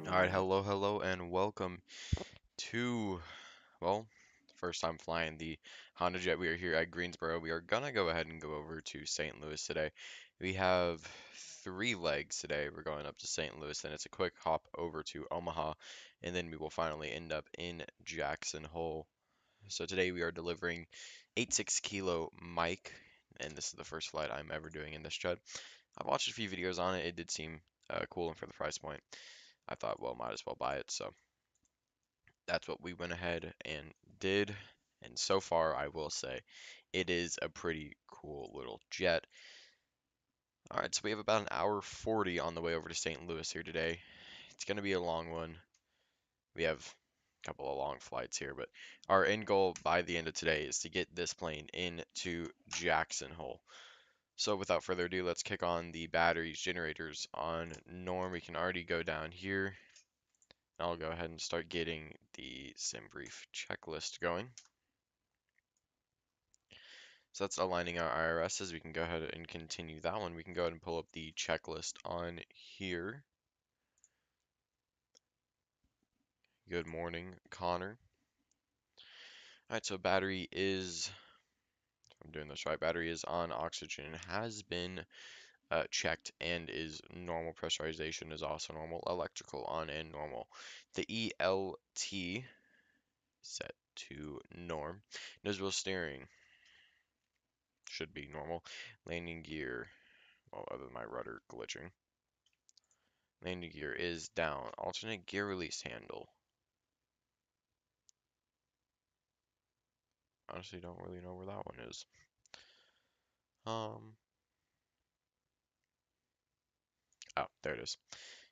Alright, hello, and welcome to, well, first time flying the Honda Jet. We are here at Greensboro. We are gonna go ahead and go over to St. Louis today. We have three legs today. We're going up to St. Louis, and it's a quick hop over to Omaha, and then we will finally end up in Jackson Hole. So today we are delivering 86 kilo Mike, and this is the first flight I'm ever doing in this jet. I've watched a few videos on it. It did seem cool, and for the price point, I thought, well, might as well buy it. So that's what we went ahead and did. And so far, I will say it is a pretty cool little jet. All right, so we have about an hour 40 on the way over to St. Louis here today. It's going to be a long one. We have a couple of long flights here, but our end goal by the end of today is to get this plane into Jackson Hole. So without further ado, let's kick on the batteries, generators on norm. We can already go down here. I'll go ahead and start getting the sim brief checklist going. So that's aligning our IRSs. We can go ahead and continue that one. We can go ahead and pull up the checklist on here. Good morning, Connor. All right, so battery is, if I'm doing this right, battery is on, oxygen has been checked and is normal. Pressurization is also normal. Electrical on and normal. The ELT set to norm. Nose wheel steering should be normal. Landing gear, well, other than my rudder glitching. Landing gear is down. Alternate gear release handle. Honestly, don't really know where that one is. Um, oh, there it is.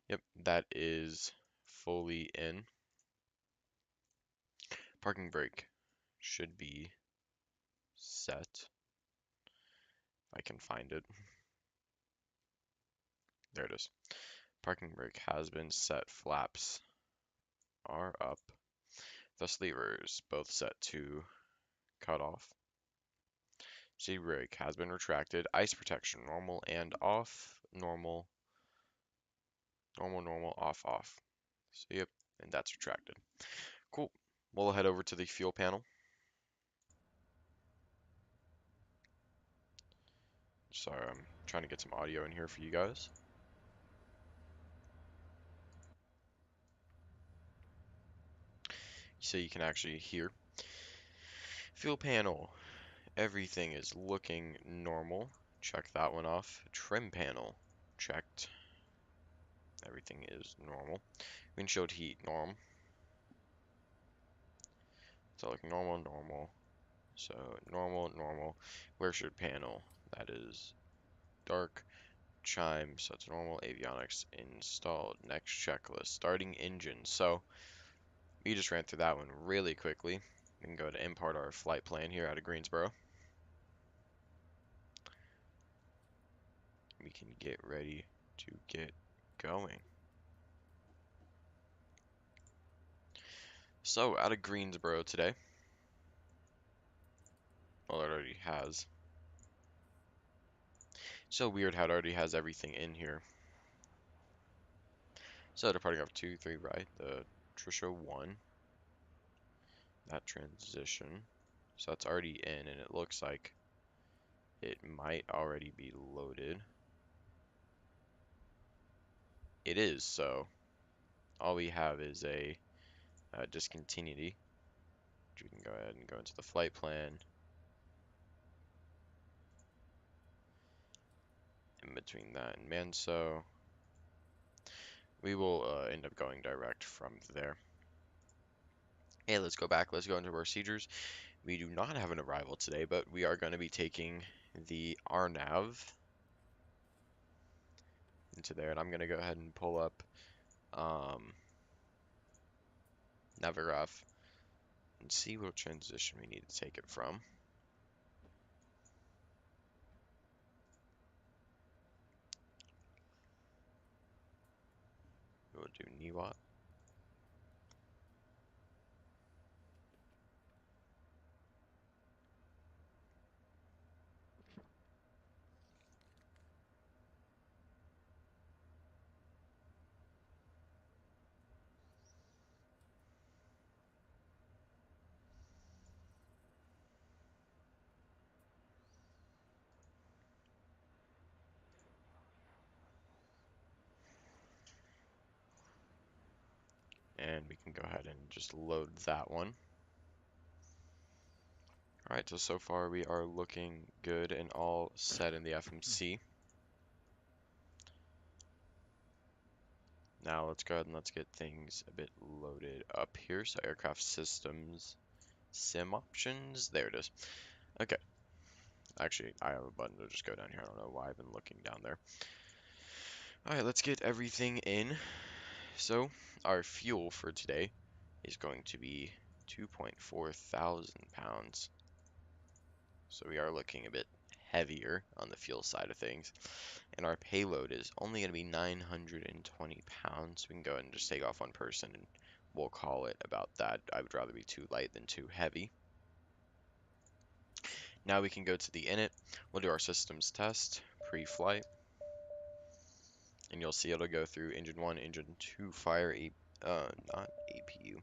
Yep, that is fully in. Parking brake should be set. If I can find it. There it is. Parking brake has been set. Flaps are up. Thrust levers both set to cut off. Seat brake has been retracted. Ice protection normal and off. Normal, normal, off, off. So yep, and that's retracted. Cool. We'll head over to the fuel panel. Sorry, I'm trying to get some audio in here for you guys. So you can actually hear. Fuel panel. Everything is looking normal. Check that one off. Trim panel. Checked. Everything is normal. Windshield heat, normal. So looking normal. So normal. Wear shirt panel. That is dark. Chime, so it's normal. Avionics installed. Next checklist. Starting engine. So we just ran through that one really quickly. We can go to import our flight plan here out of Greensboro. We can get ready to get going. So out of Greensboro today. Well, it already has. So weird how it already has everything in here. So departing off 2, 3 right, the Trisha 1. That transition. So that's already in, and it looks like it might already be loaded. It is, so all we have is a discontinuity. We can go ahead and go into the flight plan. In between that and Manso, we will end up going direct from there. Hey, let's go back. Let's go into procedures. We do not have an arrival today, but we are going to be taking the RNAV into there, and I'm going to go ahead and pull up Navigraph and see what transition we need to take it from. We'll do NIWAT. And we can go ahead and just load that one. Alright, so far we are looking good and all set in the FMC. Now let's go ahead and let's get things a bit loaded up here. So aircraft systems, sim options, there it is. Okay, actually I have a button to just go down here. I don't know why I've been looking down there. Alright, let's get everything in. So our fuel for today is going to be 2.4 thousand pounds. So we are looking a bit heavier on the fuel side of things. And our payload is only going to be 920 pounds. We can go ahead and just take off one person and we'll call it about that. I would rather be too light than too heavy. Now we can go to the init. We'll do our systems test, pre-flight. And you'll see it'll go through engine 1, engine 2, fire, not APU.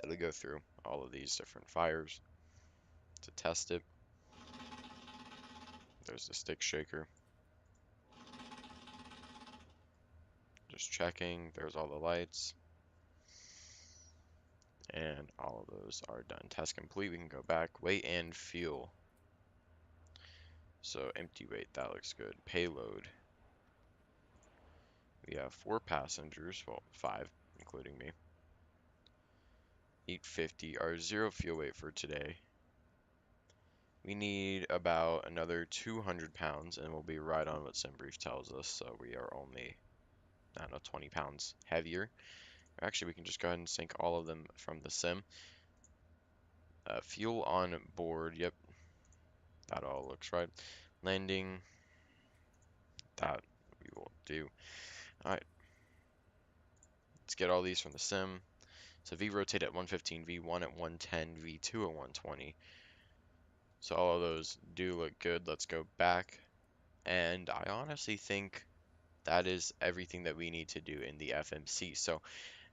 It'll go through all of these different fires to test it. There's the stick shaker. Just checking, there's all the lights. And all of those are done. Test complete, we can go back. Weight and fuel. So empty weight, that looks good. Payload. We have 4 passengers, well, 5, including me. 850, our 0 fuel weight for today. We need about another 200 pounds, and we'll be right on what SimBrief tells us. So we are only, I don't know, 20 pounds heavier. Actually, we can just go ahead and sync all of them from the sim. Fuel on board, yep, that all looks right. Landing, that we will do. Alright, let's get all these from the sim. So V rotate at 115, V1 at 110, V2 at 120. So all of those do look good. Let's go back. And I honestly think that is everything that we need to do in the FMC. So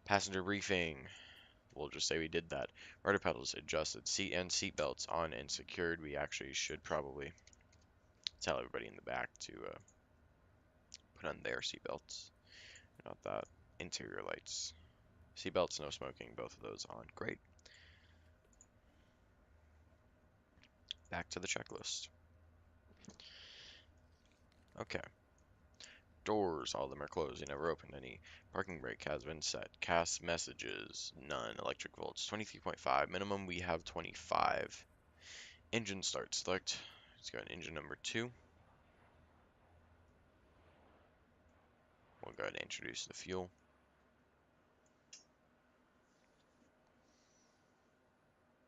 passenger briefing, we'll just say we did that. Rudder pedals adjusted, seat and seat belts on and secured. We actually should probably tell everybody in the back to put on their seat belts. Not that. Interior lights. Seat belts, no smoking, both of those on. Great. Back to the checklist. Okay. Doors, all of them are closed. You never opened any. Parking brake has been set. CAS messages, none. Electric volts, 23.5. Minimum, we have 25. Engine start select. Let's go to engine number 2. We'll go ahead and introduce the fuel.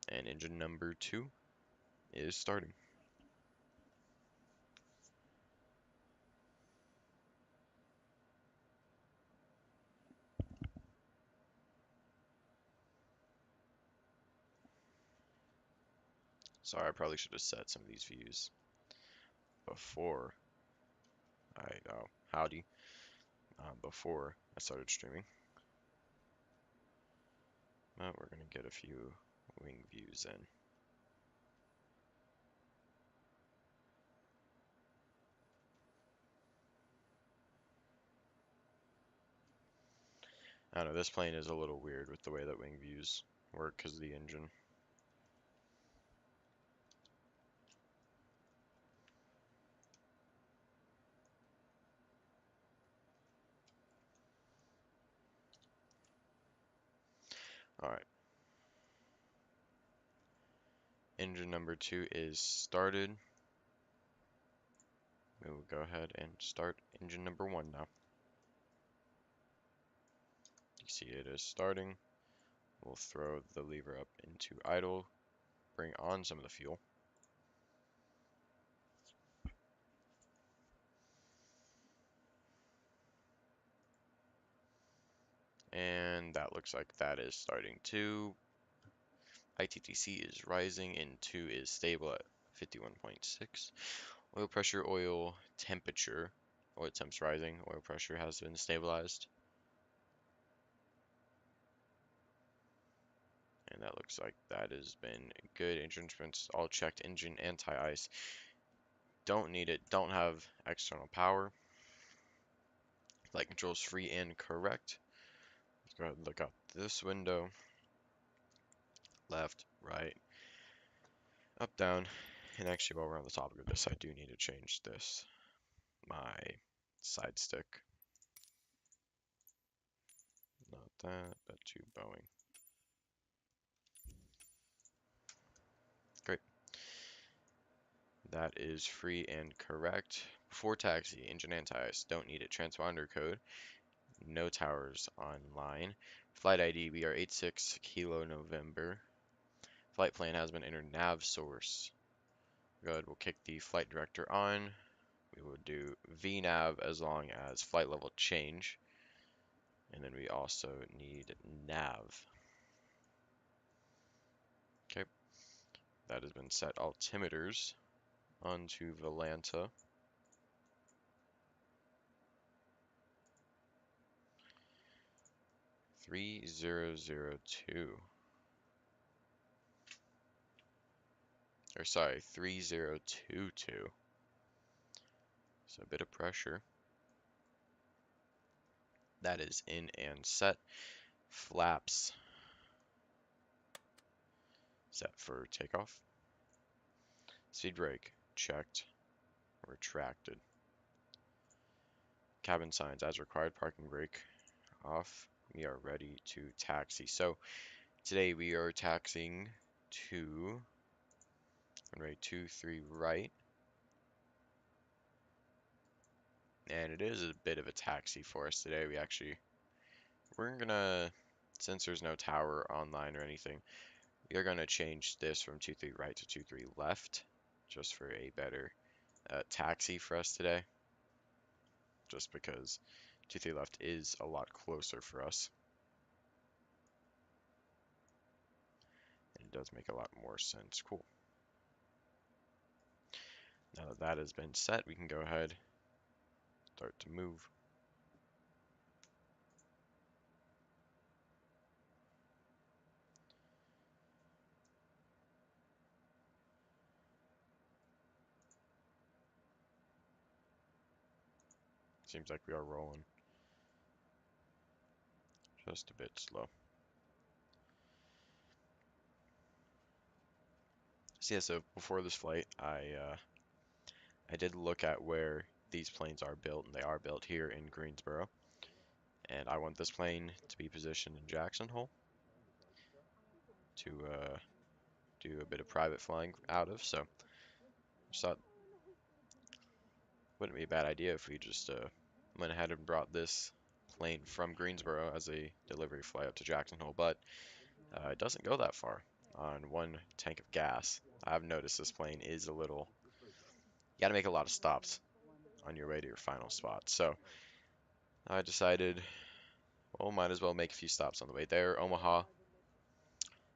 And engine number 2 is starting. Sorry, I probably should have set some of these views before howdy, before I started streaming. But we're going to get a few wing views in. I don't know, this plane is a little weird with the way that wing views work because of the engine. Alright, engine number 2 is started. We will go ahead and start engine number 1 now. You see it is starting. We'll throw the lever up into idle, bring on some of the fuel. And that looks like that is starting too. ITTC is rising and 2 is stable at 51.6. Oil pressure, oil temperature. Oil temps rising, oil pressure has been stabilized. And that looks like that has been good. Engine instruments all checked. Engine anti-ice. Don't need it. Don't have external power. Flight controls free and correct. Let's go ahead and look out this window. Left, right, up, down. And actually, while we're on the topic of this, I do need to change this. My side stick. Not that, but to Boeing. Great. That is free and correct. Before taxi, engine anti-ice. Don't need it. Transponder code. No towers online. Flight ID, we are 86 Kilo November. Flight plan has been entered. Nav source. Good. We'll kick the flight director on. We will do VNAV as long as flight level change. And then we also need nav. Okay. That has been set. Altimeters onto Volanta. 3002. Or sorry, 3022. So a bit of pressure. That is in and set. Flaps set for takeoff. Speed brake checked. Retracted. Cabin signs as required. Parking brake off. We are ready to taxi. So today we are taxiing to runway 23 right. And it is a bit of a taxi for us today. We're gonna, since there's no tower online or anything, we are gonna change this from 23 right to 23 left, just for a better taxi for us today. Just because 23 left is a lot closer for us. And it does make a lot more sense. Cool. Now that that has been set, we can go ahead, start to move. Seems like we are rolling just a bit slow. So yeah, so before this flight, I did look at where these planes are built, and they are built here in Greensboro. And I want this plane to be positioned in Jackson Hole to do a bit of private flying out of. So just thought wouldn't be a bad idea if we just went ahead and brought this plane from Greensboro as a delivery flight up to Jackson Hole. But it doesn't go that far on one tank of gas. I've noticed this plane is a little, you got to make a lot of stops on your way to your final spot. So I decided, well, might as well make a few stops on the way there. Omaha,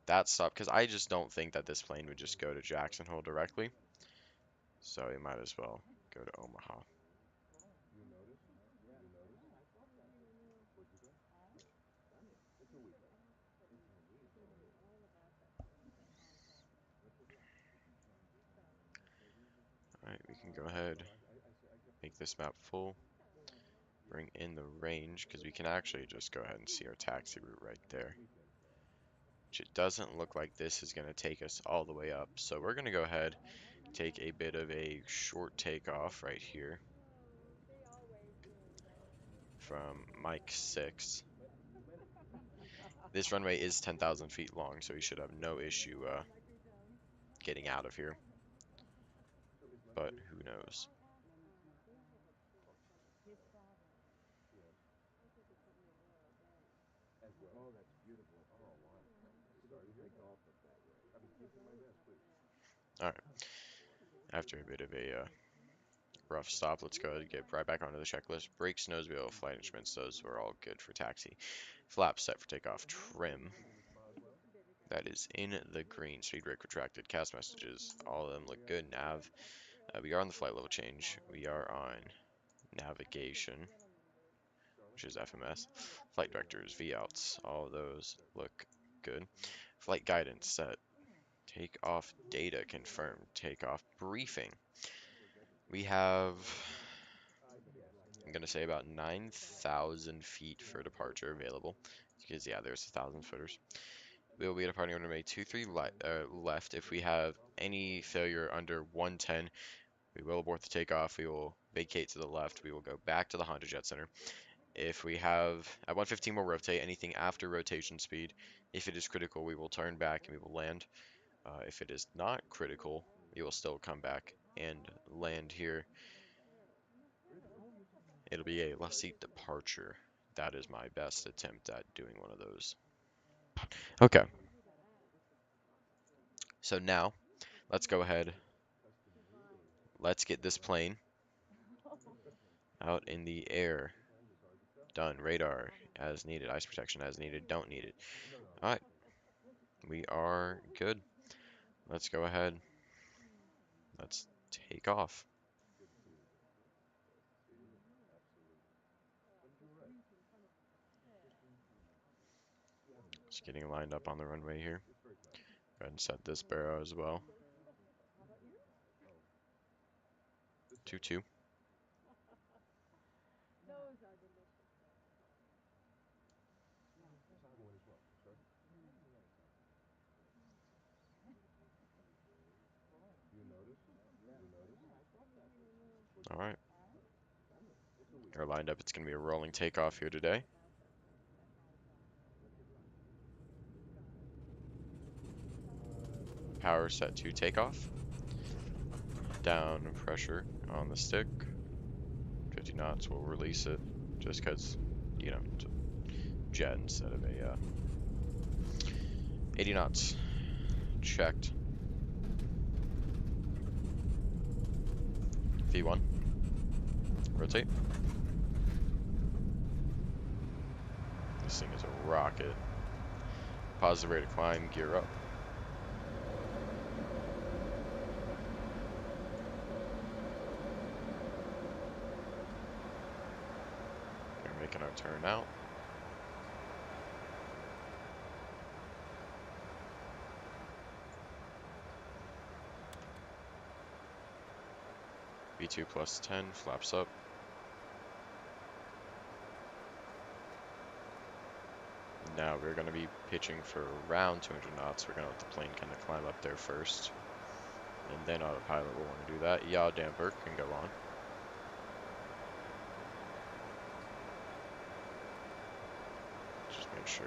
that stop, because I just don't think that this plane would just go to Jackson Hole directly. So we might as well go to Omaha. Alright, we can go ahead, make this map full, bring in the range, because we can actually just go ahead and see our taxi route right there. Which it doesn't look like this is going to take us all the way up. So we're going to go ahead, take a bit of a short takeoff right here from Mike 6. This runway is 10,000 feet long, so we should have no issue getting out of here. But who knows? Alright, after a bit of a rough stop, let's go ahead and get right back onto the checklist. Brakes, nose wheel, flight instruments, those were all good for taxi. Flaps set for takeoff. Trim. That is in the green. Speed brake retracted. Cast messages. All of them look good. Nav. We are on the flight level change. We are on navigation, which is FMS. Flight directors, VOUTs. All of those look good. Flight guidance set. Takeoff data confirmed. Takeoff briefing. We have, I'm going to say, about 9,000 feet for departure available. Because, yeah, there's 1,000 footers. We will be departing on runway 23 left. If we have any failure under 110, we will abort the takeoff. We will vacate to the left. We will go back to the Honda Jet Center. If we have, at 115, we'll rotate. Anything after rotation speed, if it is critical, we will turn back and we will land. If it is not critical, we will still come back and land here. It'll be a left seat departure. That is my best attempt at doing one of those. Okay. So now, let's go ahead. Let's get this plane out in the air. Done. Radar as needed. Ice protection as needed. Don't need it. Alright. We are good. Let's go ahead. Let's take off. Just getting lined up on the runway here. Go ahead and set this barrow as well. 2-2. Alright. We're lined up. It's going to be a rolling takeoff here today. Power set to takeoff. Down pressure on the stick. 50 knots, we'll release it. Just because, you know, it's a jet instead of a 80 knots. Checked. V1. Rotate. This thing is a rocket. Positive rate of climb, gear up. We're making our turn out. V2 plus 10, flaps up. Now we're going to be pitching for around 200 knots. We're going to let the plane kind of climb up there first. And then autopilot will want to do that. Yaw damper can go on. Just make sure.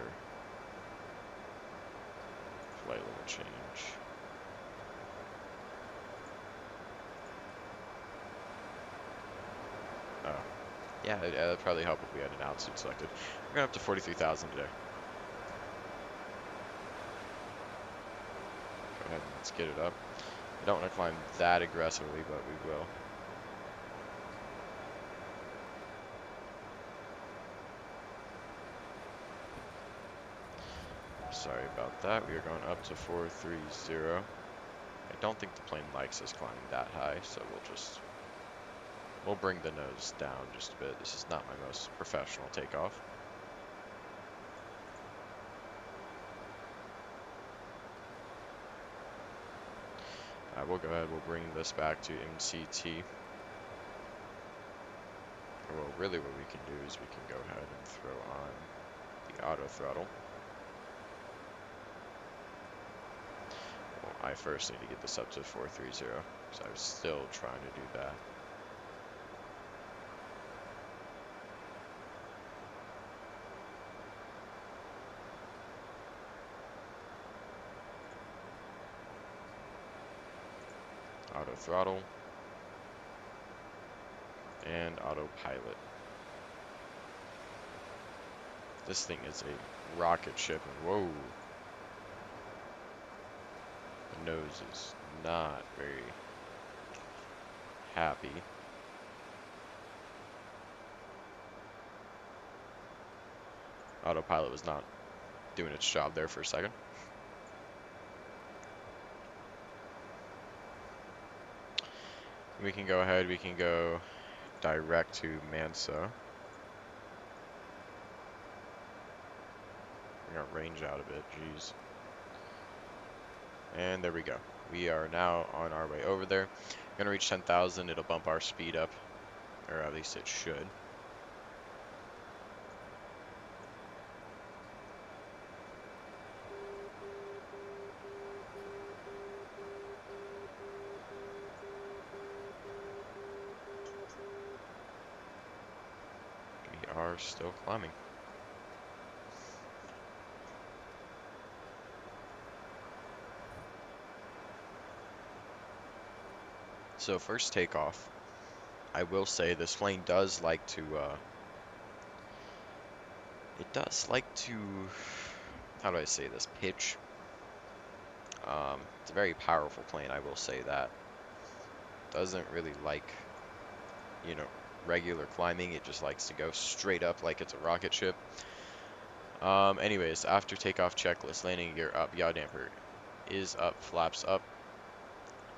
Flight level change. Oh. Yeah, that'd probably help if we had an altitude selected. We're going up to 43,000 today. Go ahead and let's get it up. I don't want to climb that aggressively, but we will. Sorry about that. We are going up to 430. I don't think the plane likes us climbing that high, so we'll bring the nose down just a bit. This is not my most professional takeoff. We'll go ahead, we'll bring this back to MCT. Well, really what we can do is we can go ahead and throw on the auto throttle. Well, I first need to get this up to 430, because I was still trying to do that. throttle, and autopilot. This thing is a rocket ship, and whoa, the nose is not very happy. Autopilot was not doing its job there for a second. We can go ahead, we can go direct to Manso. Bring our range out a bit, jeez. And there we go. We are now on our way over there. Gonna reach 10,000, it'll bump our speed up, or at least it should. We are still climbing. So first takeoff, I will say this plane does like to, how do I say this, pitch. It's a very powerful plane, I will say that. Doesn't really like, you know, regular climbing. It just likes to go straight up like it's a rocket ship. Anyways, after takeoff checklist, landing gear up, yaw damper is up, flaps up,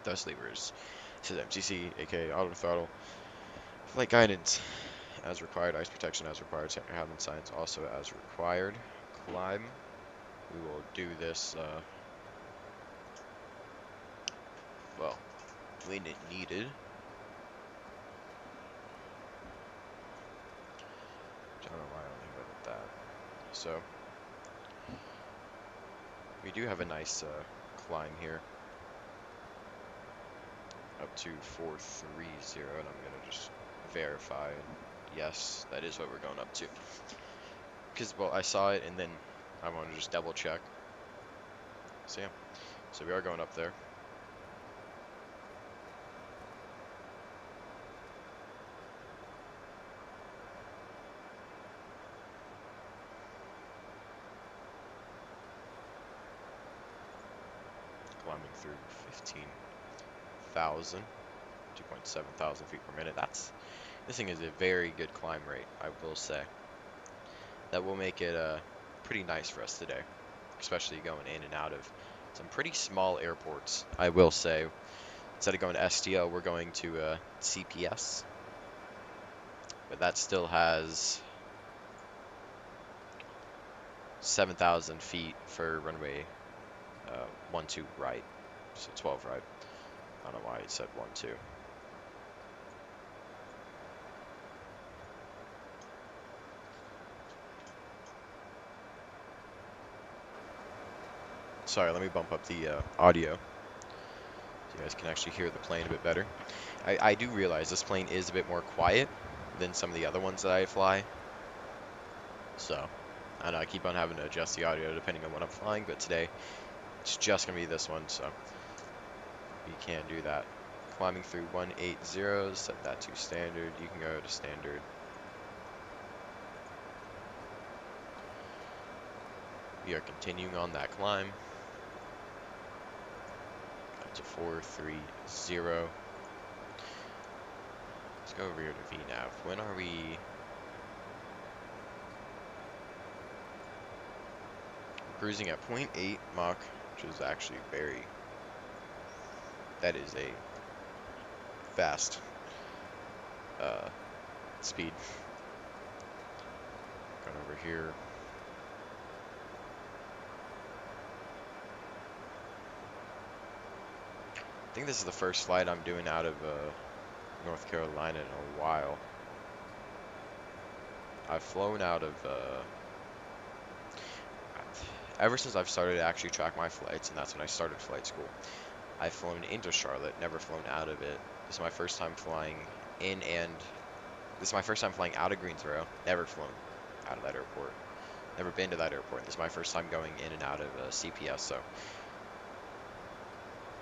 thrust levers. This is MTC, aka auto throttle. Flight guidance as required, ice protection as required, cabin signs also as required. Climb. We will do this, well, when it needed. Don't know why I only went with that. So, we do have a nice climb here. Up to 430, and I'm going to just verify. Yes, that is what we're going up to. Because, well, I saw it, and then I want to just double check. So, yeah. So, we are going up there. Climbing through 15,000, 2.7 thousand feet per minute. This thing is a very good climb rate, I will say. That will make it pretty nice for us today, especially going in and out of some pretty small airports, I will say. Instead of going to STO, we're going to CPS, but that still has 7,000 feet for runway 12 right, so 12 right. I don't know why it said 12. Sorry, let me bump up the audio so you guys can actually hear the plane a bit better. I do realize this plane is a bit more quiet than some of the other ones that I fly. So, I know I keep on having to adjust the audio depending on what I'm flying, but today it's just going to be this one, so we can't do that. Climbing through 180, set that to standard. You can go to standard. We are continuing on that climb. Up to 430. Let's go over here to VNAV. When are we... cruising at 0.8 Mach, which is actually very... that is a fast speed. Going over here. I think this is the first flight I'm doing out of North Carolina in a while. I've flown out of ever since I've started to actually track my flights, and that's when I started flight school. I've flown into Charlotte, never flown out of it. This is my first time flying in, and this is my first time flying out of Greensboro. Never flown out of that airport. Never been to that airport. This is my first time going in and out of CPS. So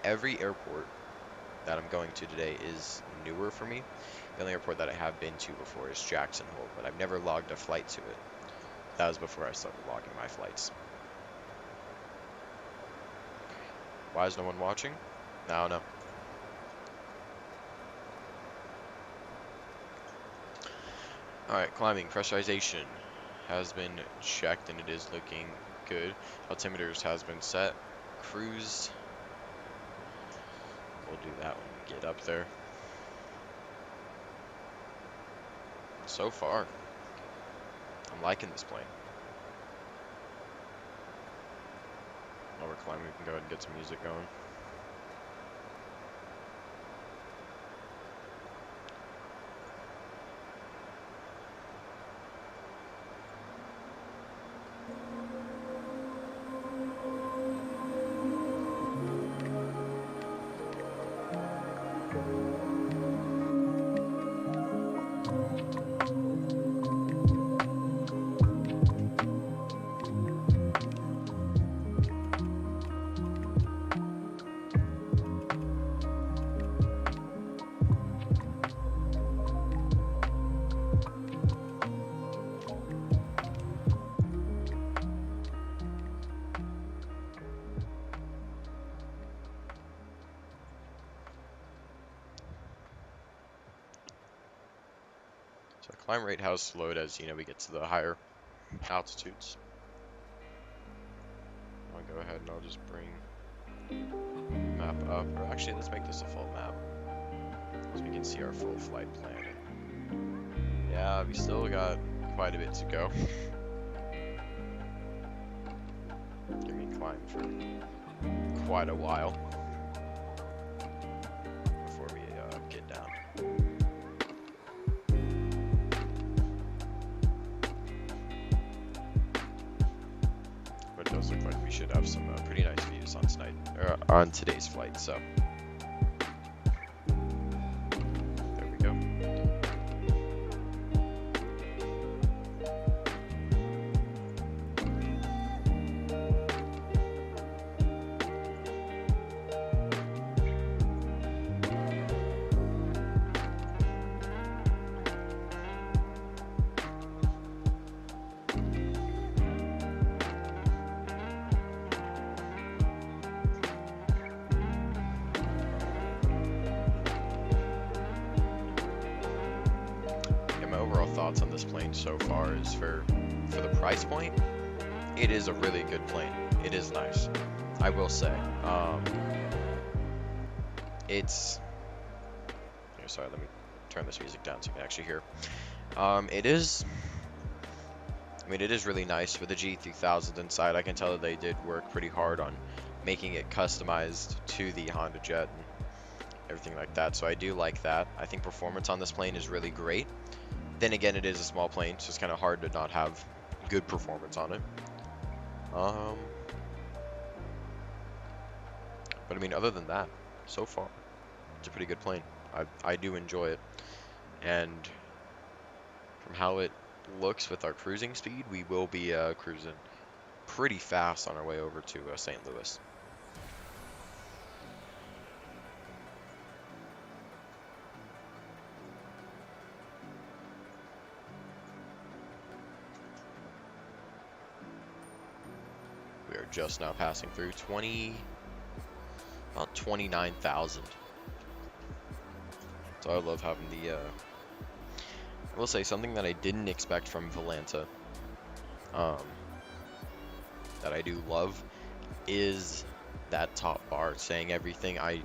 every airport that I'm going to today is newer for me. The only airport that I have been to before is Jackson Hole, but I've never logged a flight to it. That was before I started logging my flights. Why is no one watching? I don't know. Alright, climbing. Pressurization has been checked and it is looking good. Altimeters has been set. Cruise. We'll do that when we get up there. So far, I'm liking this plane. While we're climbing, we can go ahead and get some music going. So climb rate has slowed as, we get to the higher altitudes. I'll go ahead and I'll just bring map up. Or actually, let's make this a full map, so we can see our full flight plan. Yeah, we still got quite a bit to go. Give me climb for quite a while before we get down. But it does look like we should have some pretty nice views on tonight, or on today's flight. So there we go. Thoughts on this plane so far is for the price point, it is a really good plane. It is nice, I will say. It's here, sorry, let me turn this music down so you can actually hear. It is, it is really nice for the G3000 inside. I can tell that they did work pretty hard on making it customized to the Honda Jet and everything like that, so I do like that. I think performance on this plane is really great. Then again, it is a small plane, so it's kind of hard to not have good performance on it. But I mean, other than that, so far, it's a pretty good plane. I do enjoy it. And from how it looks with our cruising speed, we will be cruising pretty fast on our way over to St. Louis. We are just now passing through about 29,000. So I love having the, I will say something that I didn't expect from Volanta, that I do love, is that top bar saying everything. I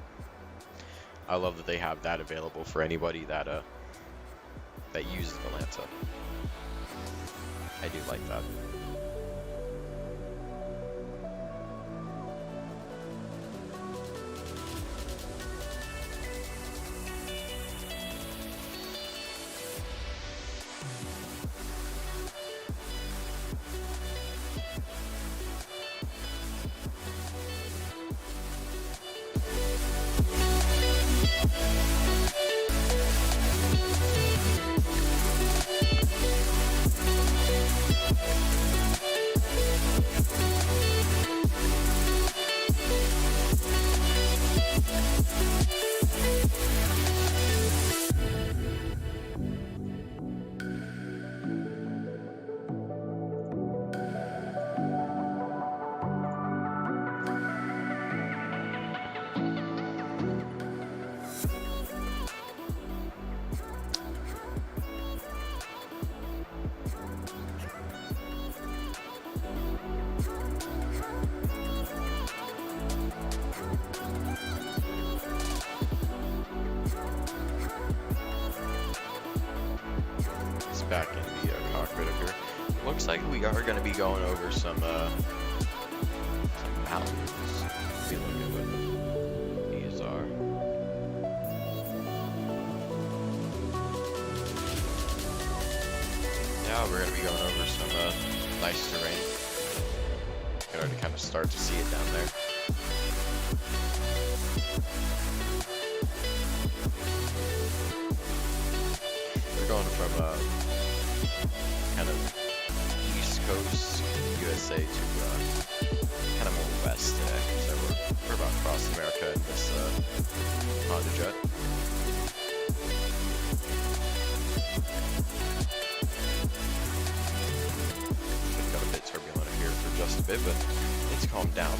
love that they have that available for anybody that uses Volanta. I do like that. we are going to be going over some mountains. Be looking what these are. Yeah, we're going to be going over some nice terrain. You can already kind of start to see it down there. We're going from kind of East Coast USA to kind of more west today. So we're about across America in this Honda Jet. It got a bit turbulent here for just a bit, but it's calmed down.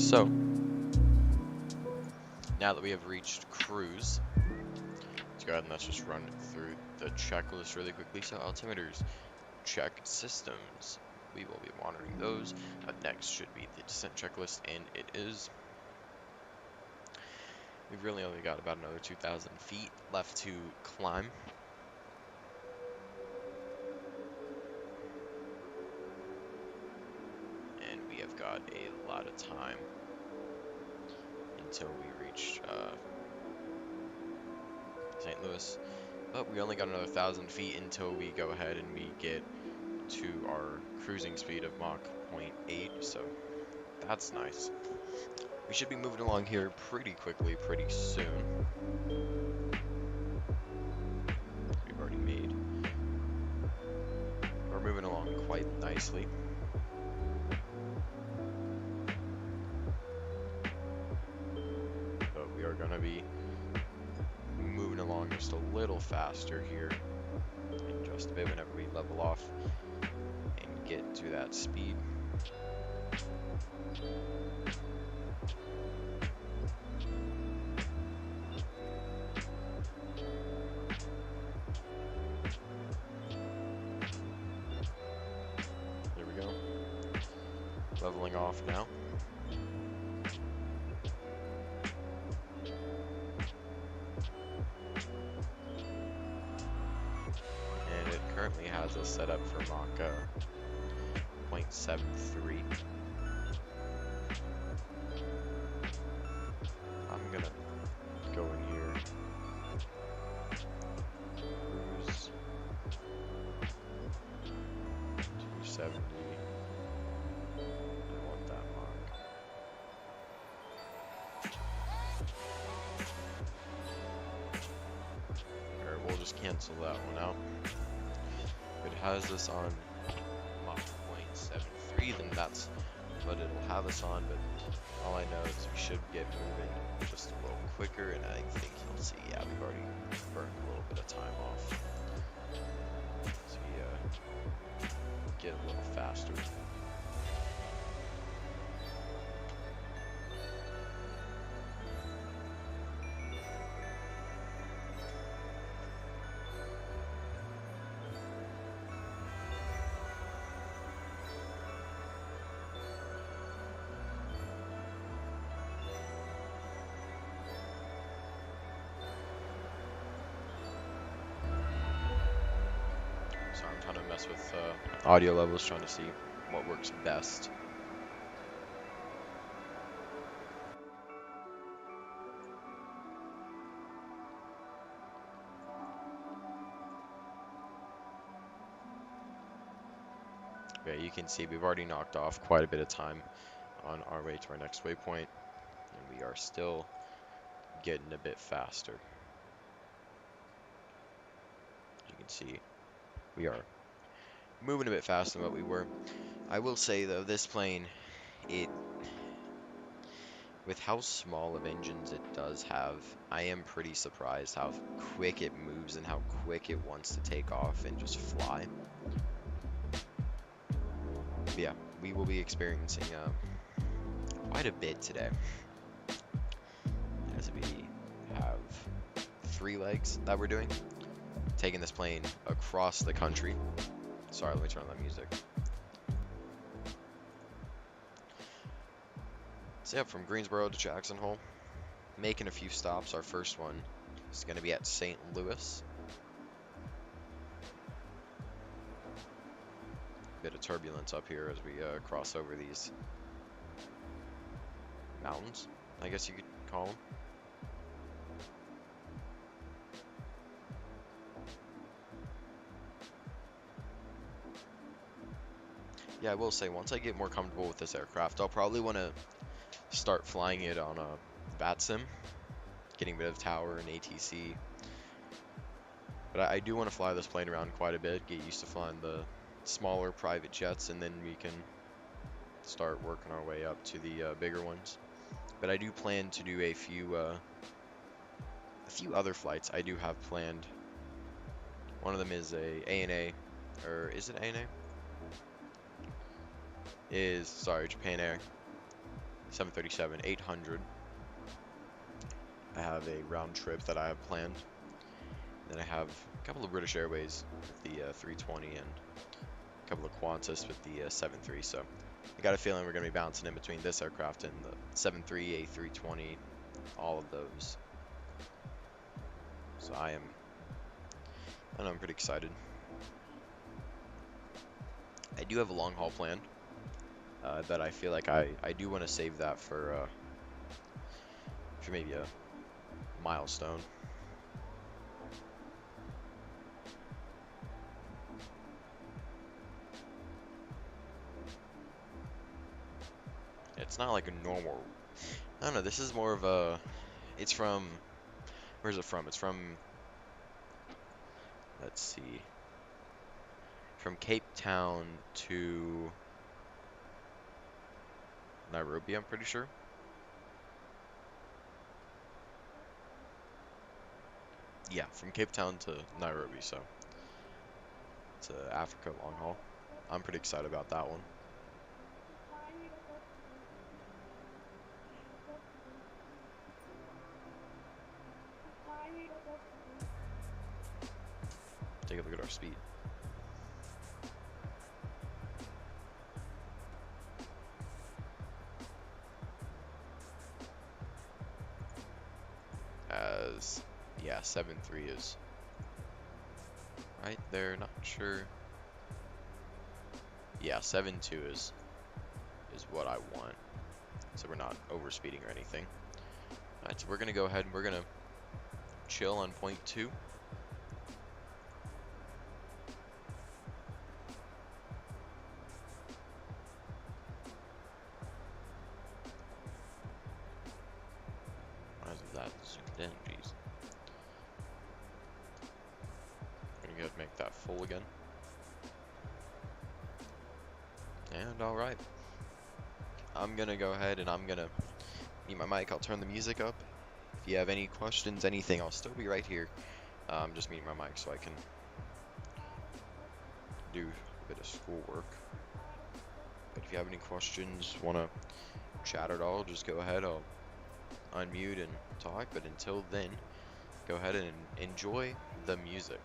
So, now that we have reached cruise, let's go ahead and let's just run through the checklist really quickly. So, altimeters, check systems. We will be monitoring those. Next should be the descent checklist, and it is. We've really only got about another 2,000 feet left to climb. And we have got a lot of time until we reach St. Louis. But we only got another 1,000 feet until we go ahead and we get to our cruising speed of Mach 0.8, so that's nice. We should be moving along here pretty quickly, pretty soon. We've already made. We're moving along quite nicely. But we are going to be moving along just a little faster here in just a bit whenever we level off and get to that speed. There we go. Leveling off now. And it currently has us set up for Mach 0.73. I'm gonna go in here. Cruise 270. I want that Mach. Or we'll just cancel that one out. If it has us on Mach 0.73, then that's what it'll have us on, but all I know is we should get moving just a little quicker, and I think you'll see, yeah, we've already burned a little bit of time off. So we get a little faster. So I'm trying to mess with audio levels, trying to see what works best. Okay, you can see we've already knocked off quite a bit of time on our way to our next waypoint, and we are still getting a bit faster. You can see we are moving a bit faster than what we were. I will say though, this plane, with how small of engines it does have, I am pretty surprised how quick it moves and how quick it wants to take off and just fly. But yeah, we will be experiencing quite a bit today, as we have 3 legs that we're doing, taking this plane across the country. Sorry, let me turn on that music. So yeah, from Greensboro to Jackson Hole, making a few stops. Our first one is going to be at St. Louis. Bit of turbulence up here as we cross over these mountains, I guess you could call them. Yeah, I will say, once I get more comfortable with this aircraft, I'll probably want to start flying it on a VATSIM, getting rid of tower and ATC. But I do want to fly this plane around quite a bit, get used to flying the smaller private jets, and then we can start working our way up to the bigger ones. But I do plan to do a few other flights I do have planned. One of them is a ANA, or is it ANA? Sorry, Japan Air. 737-800. I have a round trip that I have planned. Then I have a couple of British Airways with the 320 and a couple of Qantas with the 73. So I got a feeling we're going to be bouncing in between this aircraft and the 73, A320, all of those. So I don't know, I'm pretty excited. I do have a long haul plan, but I feel like I do want to save that for maybe a milestone. It's not like a normal, I don't know, this is more of a, it's from, where's it from? It's from, let's see, from Cape Town to Nairobi, I'm pretty sure. Yeah, from Cape Town to Nairobi, so it's a Africa long haul. I'm pretty excited about that one. Take a look at our speed. Yeah, 7.3 is right there, not sure. Yeah, 7.2 is what I want. So we're not overspeeding or anything. Alright, so we're gonna go ahead and we're gonna chill on point 2. Why is that zoomed in? Jeez. I'm gonna go ahead and make that full again. And alright. I'm gonna go ahead and I'm gonna mute my mic. I'll turn the music up. If you have any questions, anything, I'll still be right here. Just muting my mic so I can do a bit of schoolwork. But if you have any questions, want to chat at all, just go ahead. I'll unmute and talk. But until then, go ahead and enjoy the music.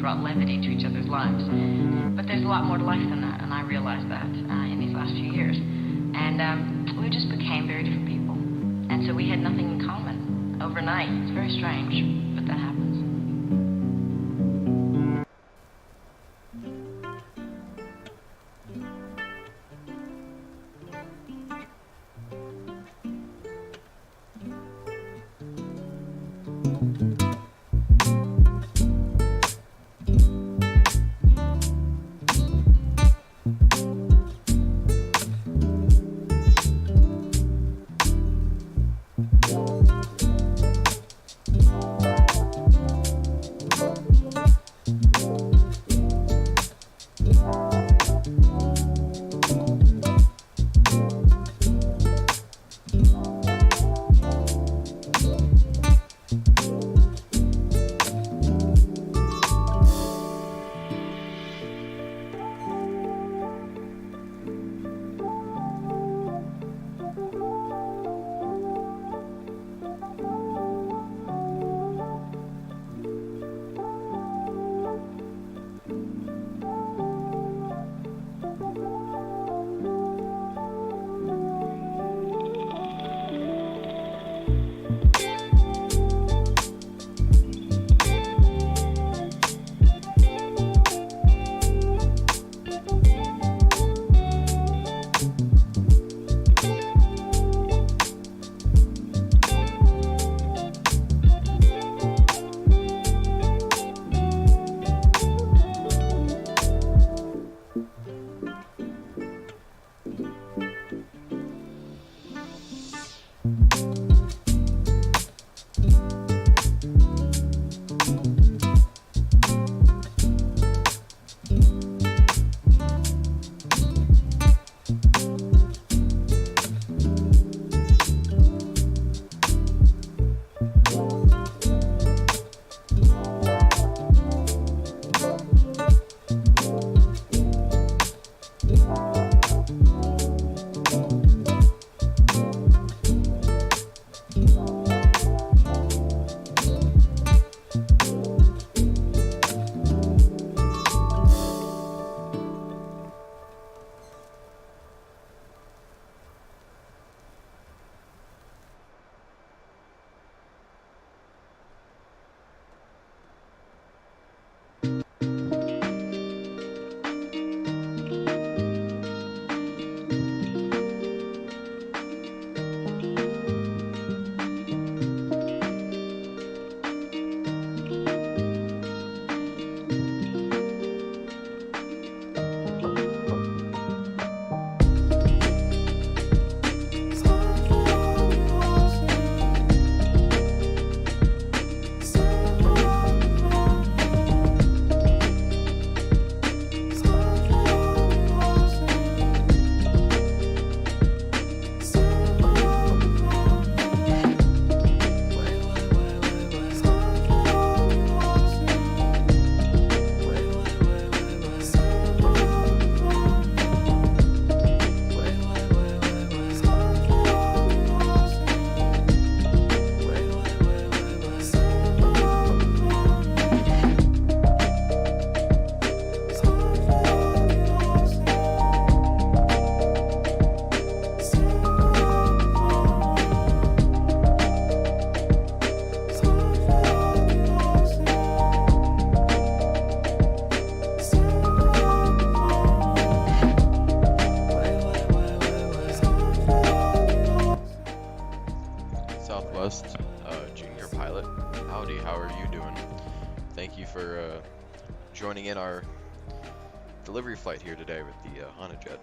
brought levity to each other's lives. But there's a lot more to life than that, and I realized that in these last few years. And we just became very different people. And so we had nothing in common overnight. It's very strange, but that happens. Junior pilot. Howdy, how are you doing? Thank you for joining in our delivery flight here today with the Honda Jet.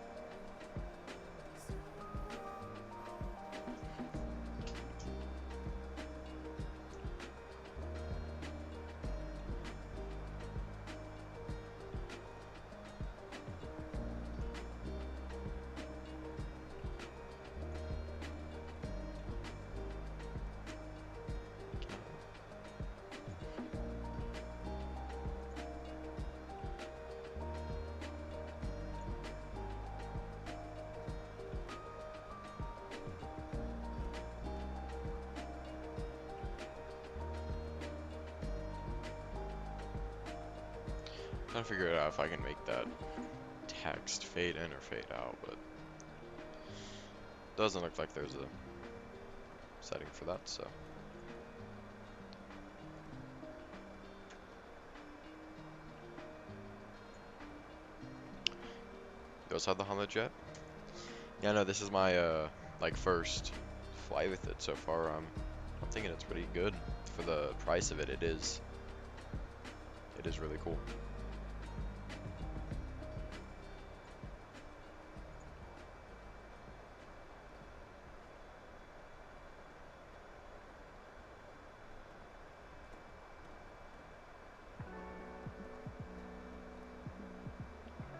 Trying to figure out if I can make that text fade in or fade out, but doesn't look like there's a setting for that, so. You guys have the Hummer jet? Yeah, no, this is my like first flight with it so far. I'm thinking it's pretty good for the price of it. It is. It is really cool.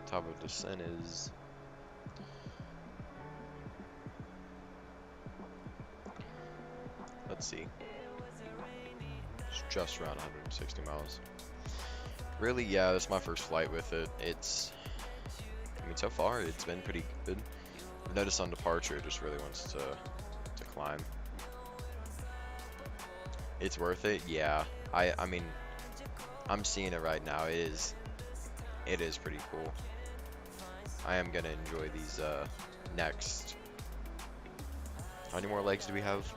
Top of descent is. Let's see. It's just around 160 miles. Really, yeah, this is my first flight with it. I mean, so far it's been pretty good. I've noticed on departure it just really wants to climb. It's worth it, yeah. I mean, I'm seeing it right now. It is pretty cool. I am gonna enjoy these next. How many more legs do we have?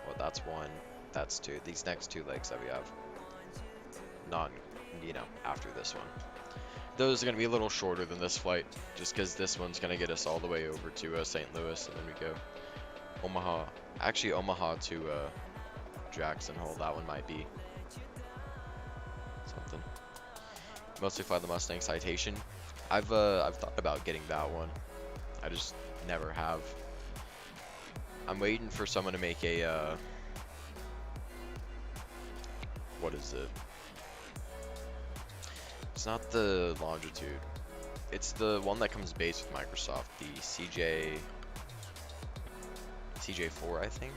Well, that's one. That's two. These next two legs that we have. Not, after this one. Those are going to be a little shorter than this flight, just because this one's going to get us all the way over to St. Louis, and then we go Omaha. Actually, Omaha to Jackson Hole. That one might be something. Mostly fly the Mustang Citation. I've thought about getting that one. I just never have. I'm waiting for someone to make a what is it? It's not the Longitude. It's the one that comes base with Microsoft, the CJ4, I think.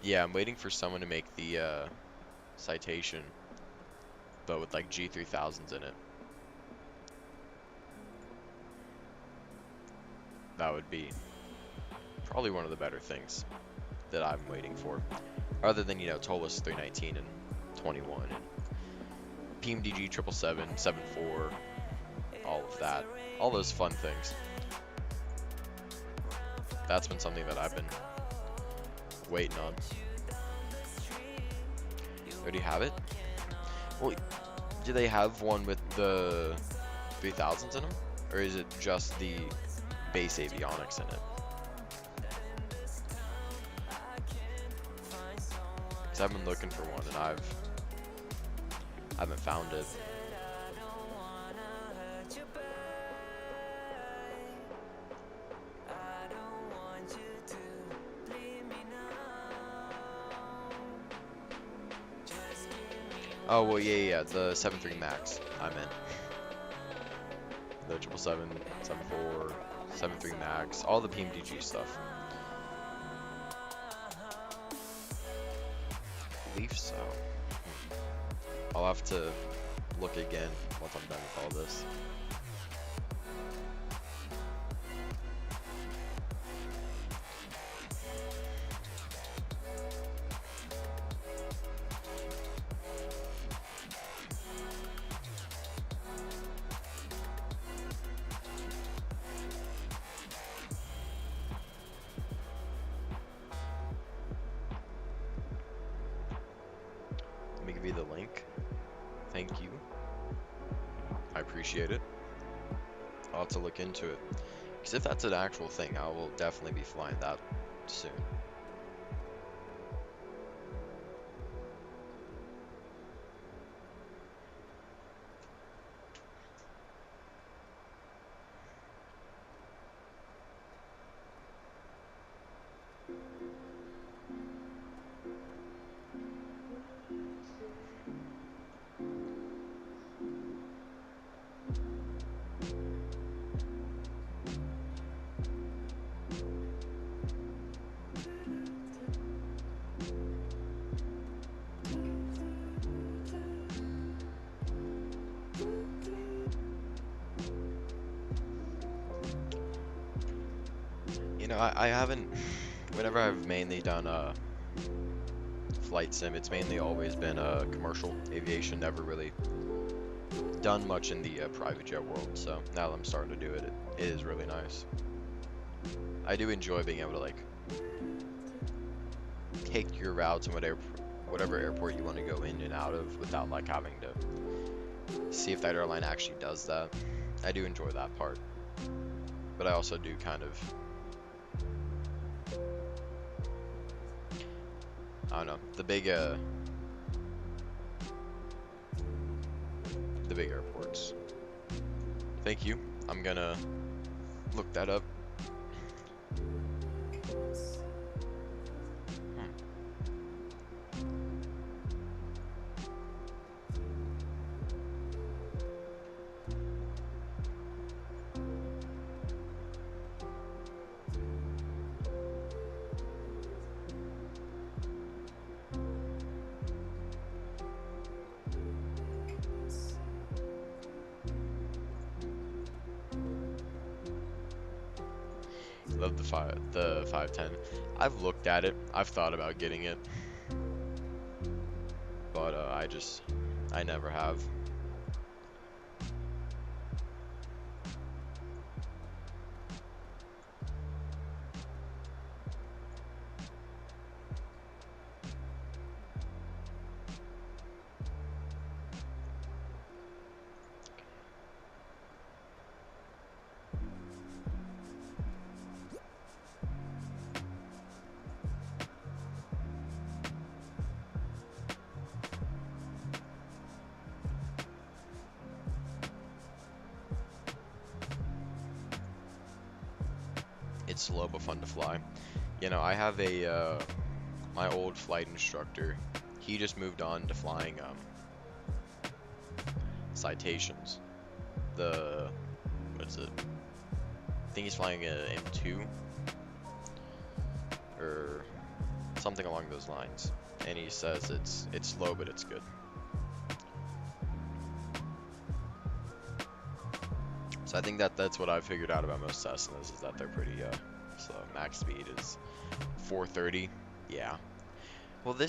Yeah, I'm waiting for someone to make the Citation, but with like G3000s in it. That would be probably one of the better things that I'm waiting for. Other than, Tolus 319 and 21 and PMDG 777, 74, all of that. All those fun things. That's been something that I've been waiting on. Already have it? Well, do they have one with the 3000s in them? Or is it just the base avionics in it? Because I've been looking for one and I haven't found it. Oh, well, yeah, the 73 Max, I meant. The 777, 74, 73 Max, all the PMDG stuff. I believe so. I'll have to look again once I'm done with all this. Let me give you the link. Thank you. I appreciate it. I'll have to look into it. Because if that's an actual thing, I will definitely be flying that soon. I haven't, whenever I've mainly done flight sim. It's mainly always been commercial aviation, never really done much in the private jet world. So now that I'm starting to do it, it is really nice. I do enjoy being able to like take your routes and whatever airport you want to go in and out of without like having to see if that airline actually does that. I do enjoy that part, but I also do kind of, I don't know, the big airports. Thank you. I'm gonna look that up. Hmm. Love the 510. I've looked at it. I've thought about getting it, but I never have. It's slow but fun to fly. You know, I have my old flight instructor. He just moved on to flying citations. The what is it? I think he's flying a M2 or something along those lines. And he says it's slow but it's good. So I think that's what I've figured out about most Cessnas is that they're pretty slow. Max speed is 430. Yeah. Well, the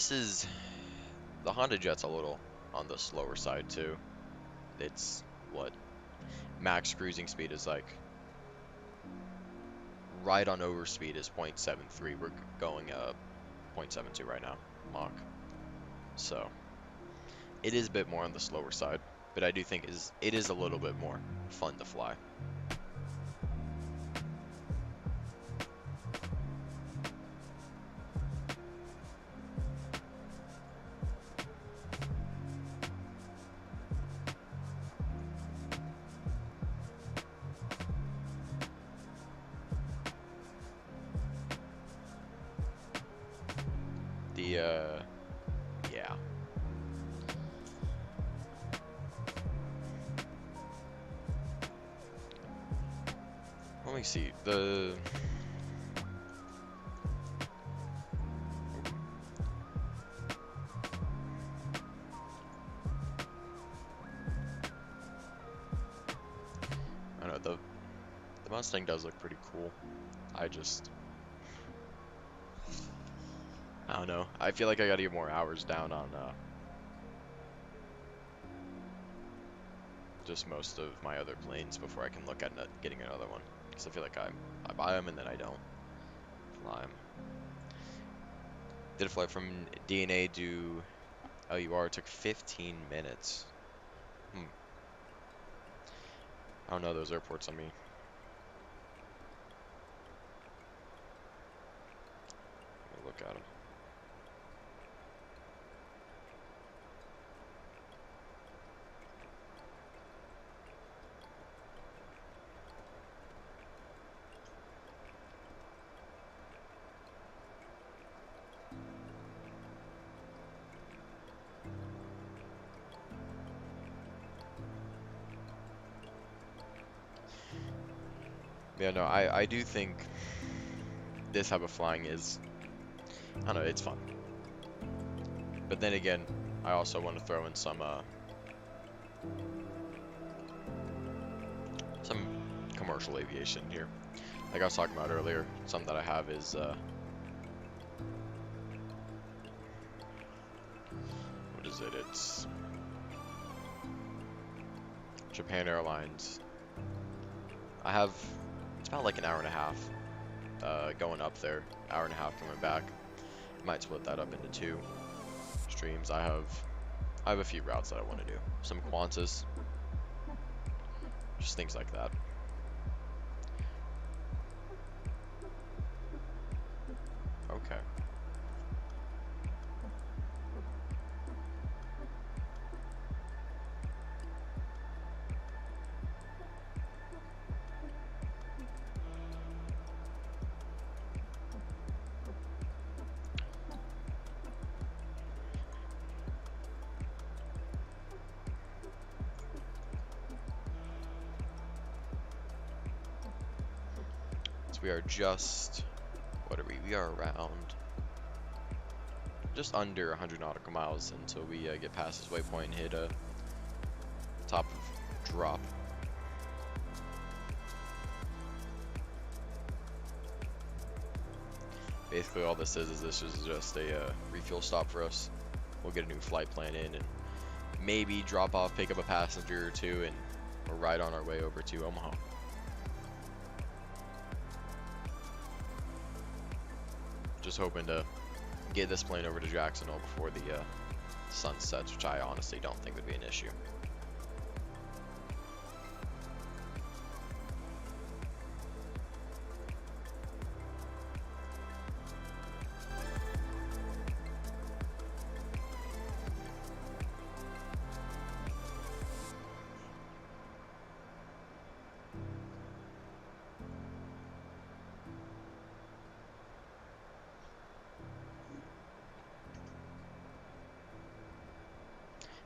Honda Jet's a little on the slower side too. It's what max cruising speed is like right on overspeed is 0.73. We're going 0.72 right now, Mach. So it is a bit more on the slower side, but I do think it is a little bit more fun to fly. The yeah. Let me see. I don't know, the Mustang does look pretty cool. I just I don't know. I feel like I gotta get more hours down on just most of my other planes before I can look at getting another one. Because I feel like I buy them and then I don't fly them. Did a flight from DNA to LUR. It took 15 minutes. I don't know those airports on me. Let me look at them. Yeah, no, I do think this type of flying is, I don't know, it's fun. But then again, I also want to throw in some commercial aviation here. Like I was talking about earlier, some that I have is is it? It's Japan Airlines. It's about like an hour and a half going up there, hour and a half coming back. Might split that up into two streams. I have a few routes that I want to do. Some Qantas, just things like that. Okay. So we are just, what are we? We are around just under 100 nautical miles until we get past this waypoint and hit a top of drop. Basically all this is this is just a refuel stop for us. We'll get a new flight plan in and maybe drop off, pick up a passenger or two, and we're right on our way over to Omaha. Just hoping to get this plane over to Jacksonville before the sun sets, which I honestly don't think would be an issue.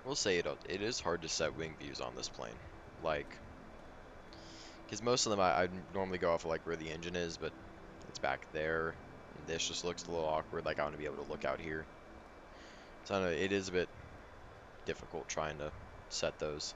We'll say it is hard to set wing views on this plane, like, because most of them I normally go off of like where the engine is, but it's back there. And this just looks a little awkward. Like I want to be able to look out here. So I don't know, it is a bit difficult trying to set those.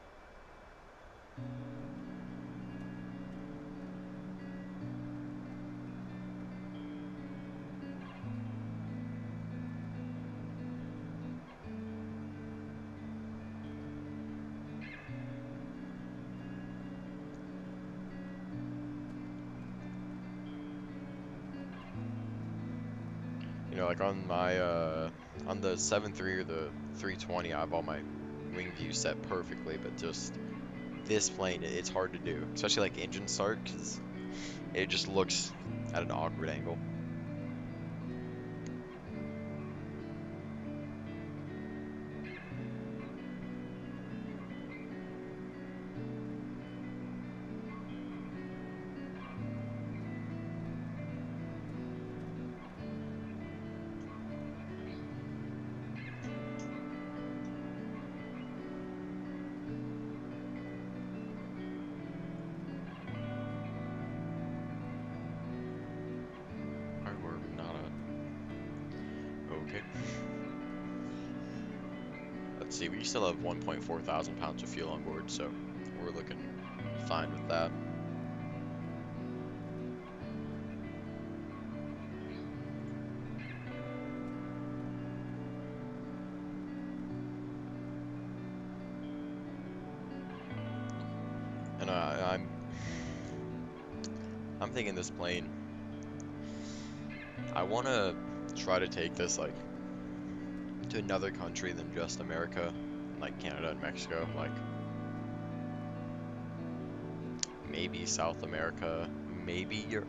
You know, like on my on the 7.3 or the 320, I have all my wing views set perfectly, but just this plane, it's hard to do, especially like engine start, because it just looks at an awkward angle. Alright, we're not okay. Let's see, we still have 1.4 thousand pounds of fuel on board, so we're looking fine with that. And I'm thinking this plane, I want to try to take this like to another country than just America, like Canada and Mexico, like maybe South America, maybe Europe,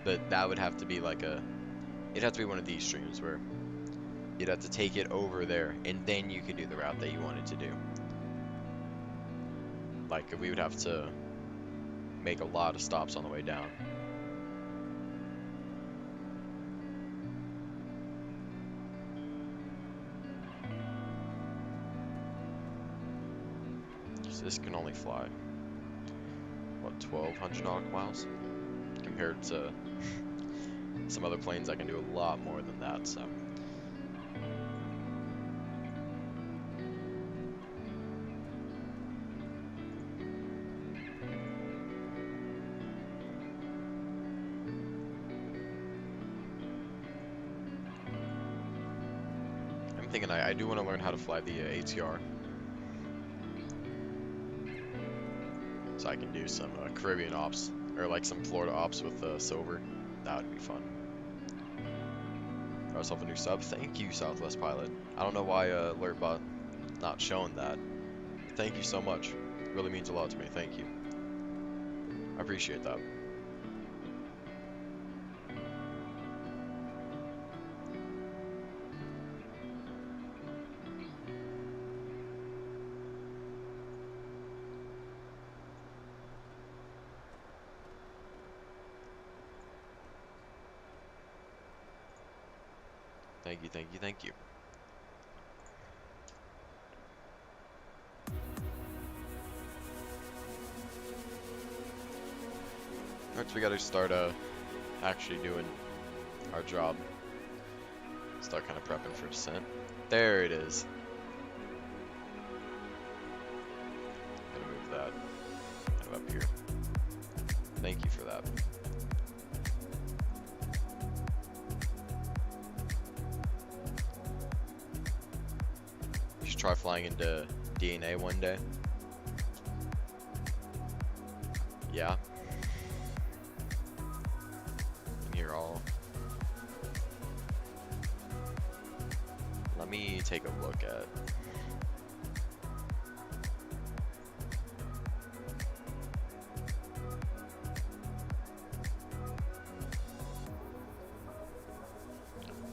but that would have to be like it'd have to be one of these streams where you'd have to take it over there and then you could do the route that you wanted to do. Like we would have to make a lot of stops on the way down. So this can only fly, what, 1,200 nautical miles? Compared to some other planes I can do a lot more than that, so. I'm thinking I do want to learn how to fly the ATR, so I can do some Caribbean ops or like some Florida ops with Silver. That would be fun. Got myself a new sub. Thank you, Southwest Pilot. I don't know why Alertbot not showing that. Thank you so much. It really means a lot to me. Thank you. I appreciate that. Thank you, thank you, thank you. Alright, so we gotta start actually doing our job. Start kind of prepping for descent. There it is. Gonna move that kind of up here. Thank you for that. You should try flying into DNA one day. Yeah. And you're all. Let me take a look at.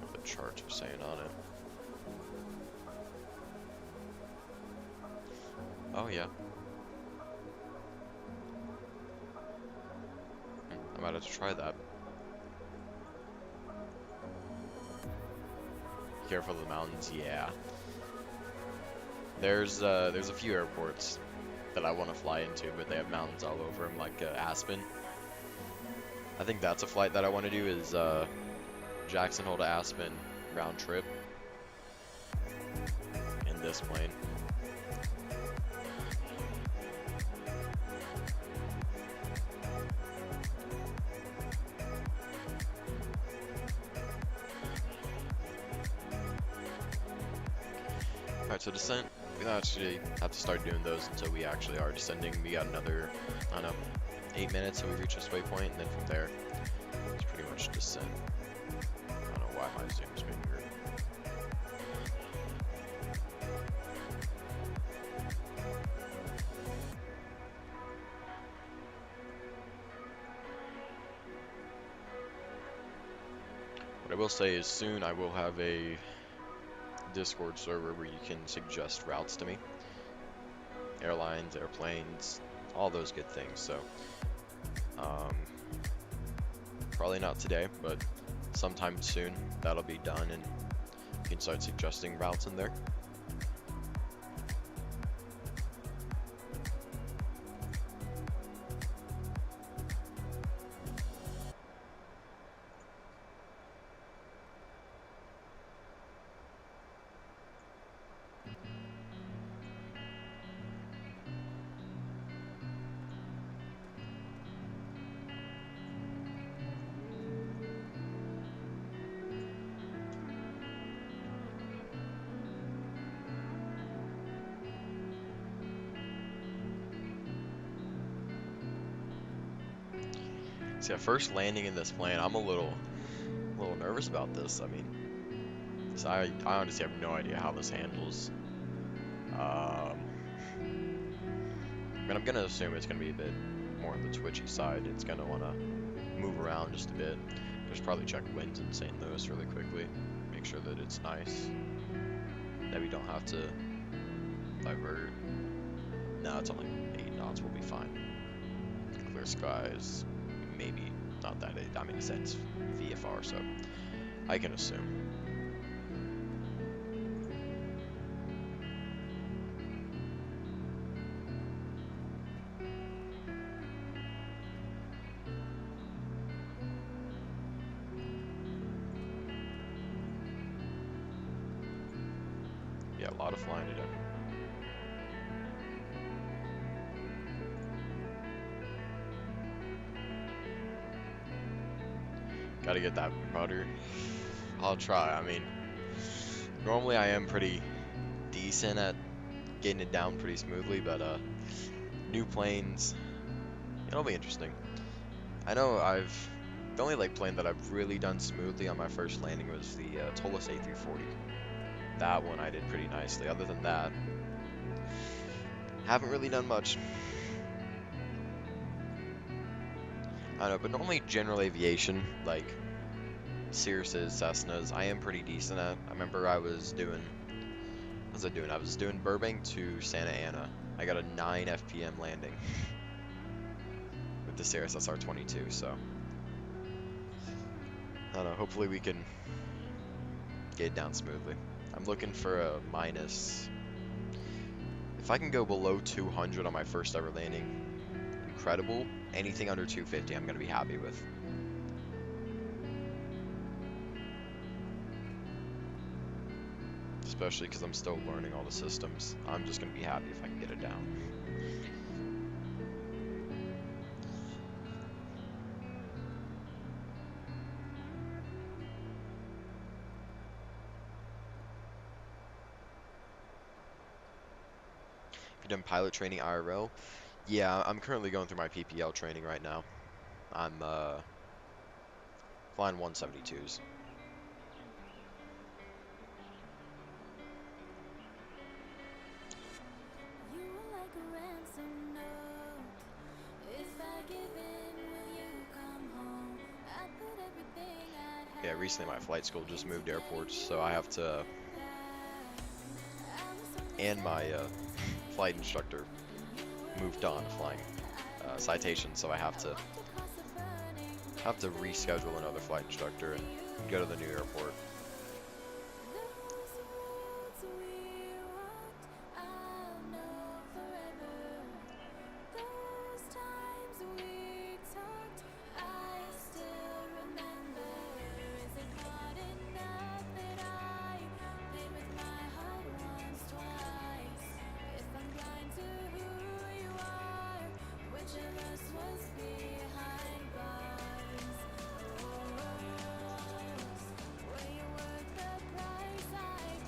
What the charts are saying on it. Oh yeah. I might have to try that. Careful of the mountains, yeah. There's a few airports that I want to fly into, but they have mountains all over them, like Aspen. I think that's a flight that I want to do is Jackson Hole to Aspen round trip in this plane. Alright, so descent, we don't actually have to start doing those until we actually are descending. We got another, I don't know, 8 minutes till we reach this waypoint, and then from there, it's pretty much descent. I don't know why my zoom's being weird. What I will say is soon I will have a Discord server where you can suggest routes to me. Airlines, airplanes, all those good things. So, probably not today, but sometime soon that'll be done and you can start suggesting routes in there. See, at first landing in this plane, I'm a little nervous about this. I mean, so I honestly have no idea how this handles. I mean, I'm gonna assume it's gonna be a bit more on the twitchy side. It's gonna wanna move around just a bit. Just probably check winds in St. Louis really quickly. Make sure that it's nice. That we don't have to divert. No, it's only 8 knots. We'll be fine. Clear skies. Maybe not that. I mean, it's VFR, so I can assume. Yeah, a lot of flying to do. Gotta get that rudder. I'll try. I mean, Normally I am pretty decent at getting it down pretty smoothly, but new planes, it'll be interesting. I know the only like plane that I've really done smoothly on my first landing was the Tolis A340. That one I did pretty nicely. Other than that, haven't really done much. I don't know, but normally general aviation, like Cirrus's, Cessnas, I am pretty decent at. I remember what was I doing? I was doing Burbank to Santa Ana. I got a 9 FPM landing with the Cirrus SR-22, so I don't know, hopefully we can get it down smoothly. I'm looking for a minus, if I can go below 200 on my first ever landing, incredible. Anything under 250 I'm going to be happy with. Especially because I'm still learning all the systems. I'm just going to be happy if I can get it down. Have you done pilot training IRL? Yeah, I'm currently going through my PPL training right now. I'm flying 172s. Yeah, recently my flight school just moved airports, so I have to, and my flight instructor moved on to flying citation, so I have to reschedule another flight instructor and go to the new airport.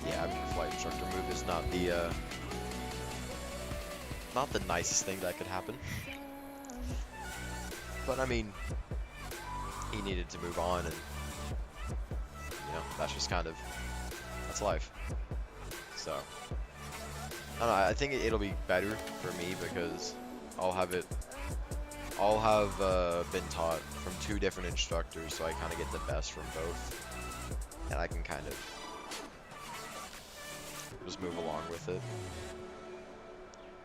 Yeah, having a flight instructor move is not the nicest thing that could happen. But I mean, he needed to move on, and that's just that's life. So I don't know. I think it'll be better for me because I'll have it. I'll have been taught from two different instructors, so I kind of get the best from both, and I can kind of just move along with it.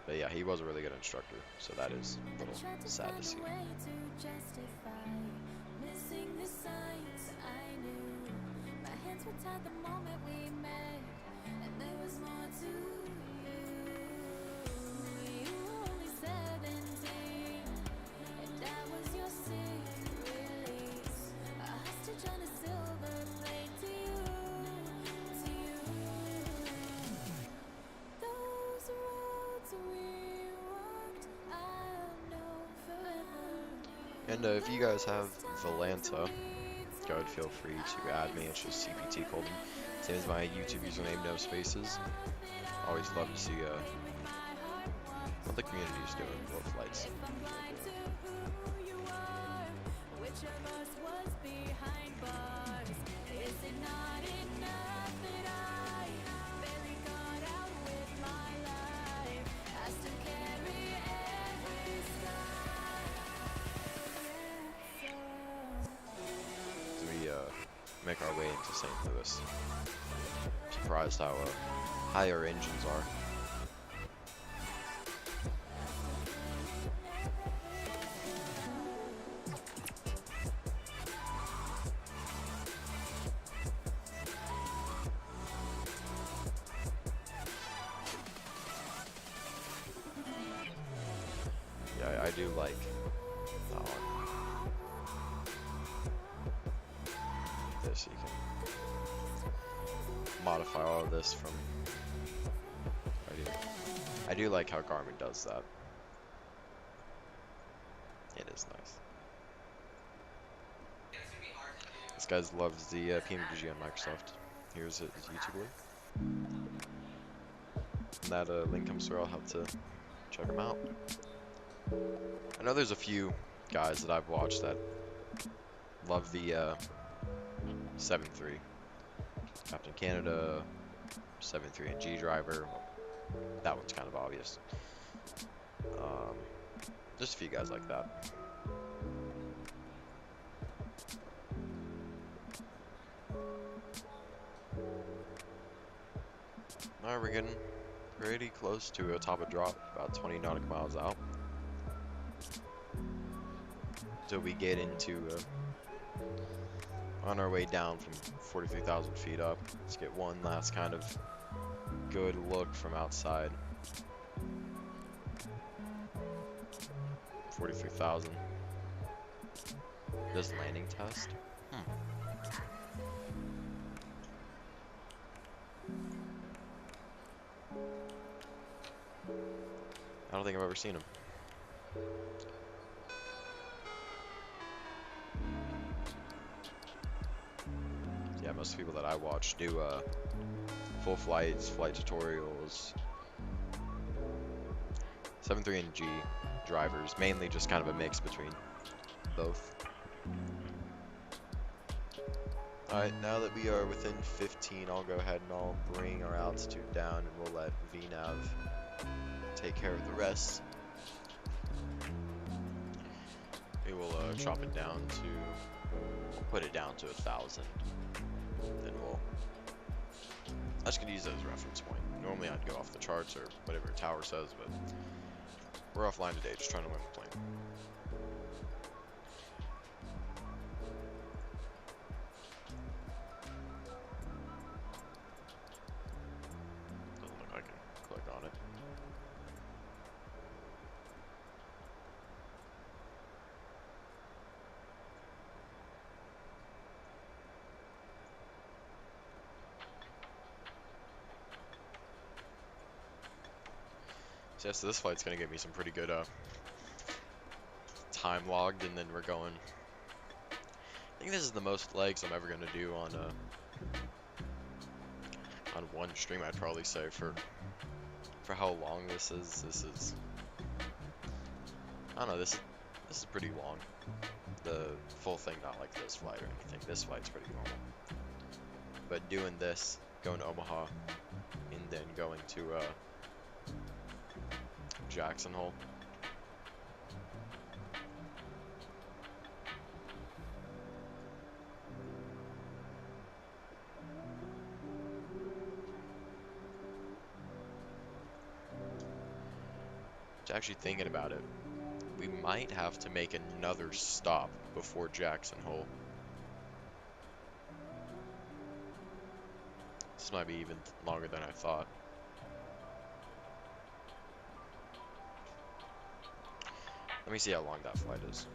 But yeah, he was a really good instructor, so that is a little sad to see. And if you guys have Volanta, go ahead, feel free to add me. It's just Cpt Colton. Same as my YouTube username, no spaces. Always love to see what the community is doing for flights. Make our way into St. Louis. Surprised how high our engines are. Yeah, I do like that one. This, you can modify all of this from. I do like how Garmin does that. It is nice. This guy loves the PMDG on Microsoft. Here's his YouTube link. When that link comes through, I'll have to check them out. I know there's a few guys that I've watched that love the 7.3. Captain Canada, 7.3 and G driver. Well, that one's kind of obvious. Um, just a few guys like that. Alright, we're getting pretty close to a top of drop, about 20 nautical miles out. So we get into on our way down from 43,000 feet up. Let's get one last kind of good look from outside. 43,000. Does landing test? I don't think I've ever seen him. Yeah, most people that I watch do full flights, flight tutorials. 7.3 and G drivers, mainly just kind of a mix between both. Alright, now that we are within 15, I'll go ahead and I'll bring our altitude down and we'll let VNav take care of the rest. We will chop it down to, we'll put it down to 1,000. Then I'm just gonna use that as a reference point. Normally I'd go off the charts or whatever tower says, but we're offline today, just trying to win the plane. Doesn't look like I can click on it. So yes, this flight's gonna get me some pretty good time logged, and then we're going. I think this is the most legs I'm ever gonna do on one stream. I'd probably say for how long this is. This is, I don't know. This is pretty long. The full thing, not like this flight or anything. This flight's pretty normal. But doing this, going to Omaha, and then going to Jackson Hole. Actually thinking about it, we might have to make another stop before Jackson Hole. This might be even longer than I thought. Let me see how long that flight is.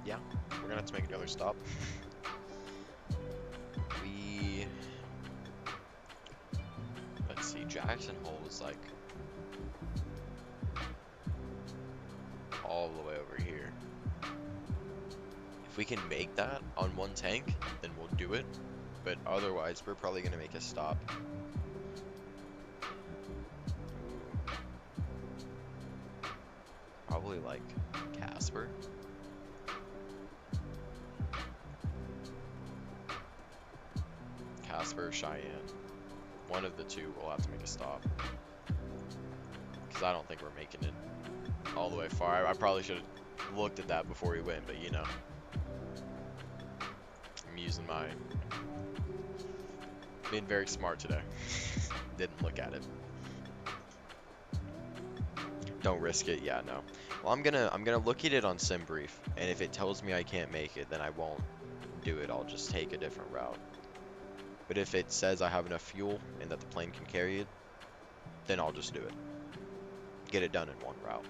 Yeah, we're gonna have to make another stop. Let's see, Jackson Hole is like all the way over here. If we can make that on one tank, then we'll do it. But otherwise, we're probably gonna make a stop. Probably like Casper. Casper, Cheyenne. One of the two will have to make a stop. Because I don't think we're making it all the way far. I probably should have looked at that before we went, but you know. I'm using my... being very smart today. Didn't look at it. Don't risk it, yeah, no. Well, I'm gonna look at it on SimBrief, and if it tells me I can't make it, then I won't do it. I'll just take a different route. But if it says I have enough fuel and that the plane can carry it, then I'll just do it. Get it done in one route.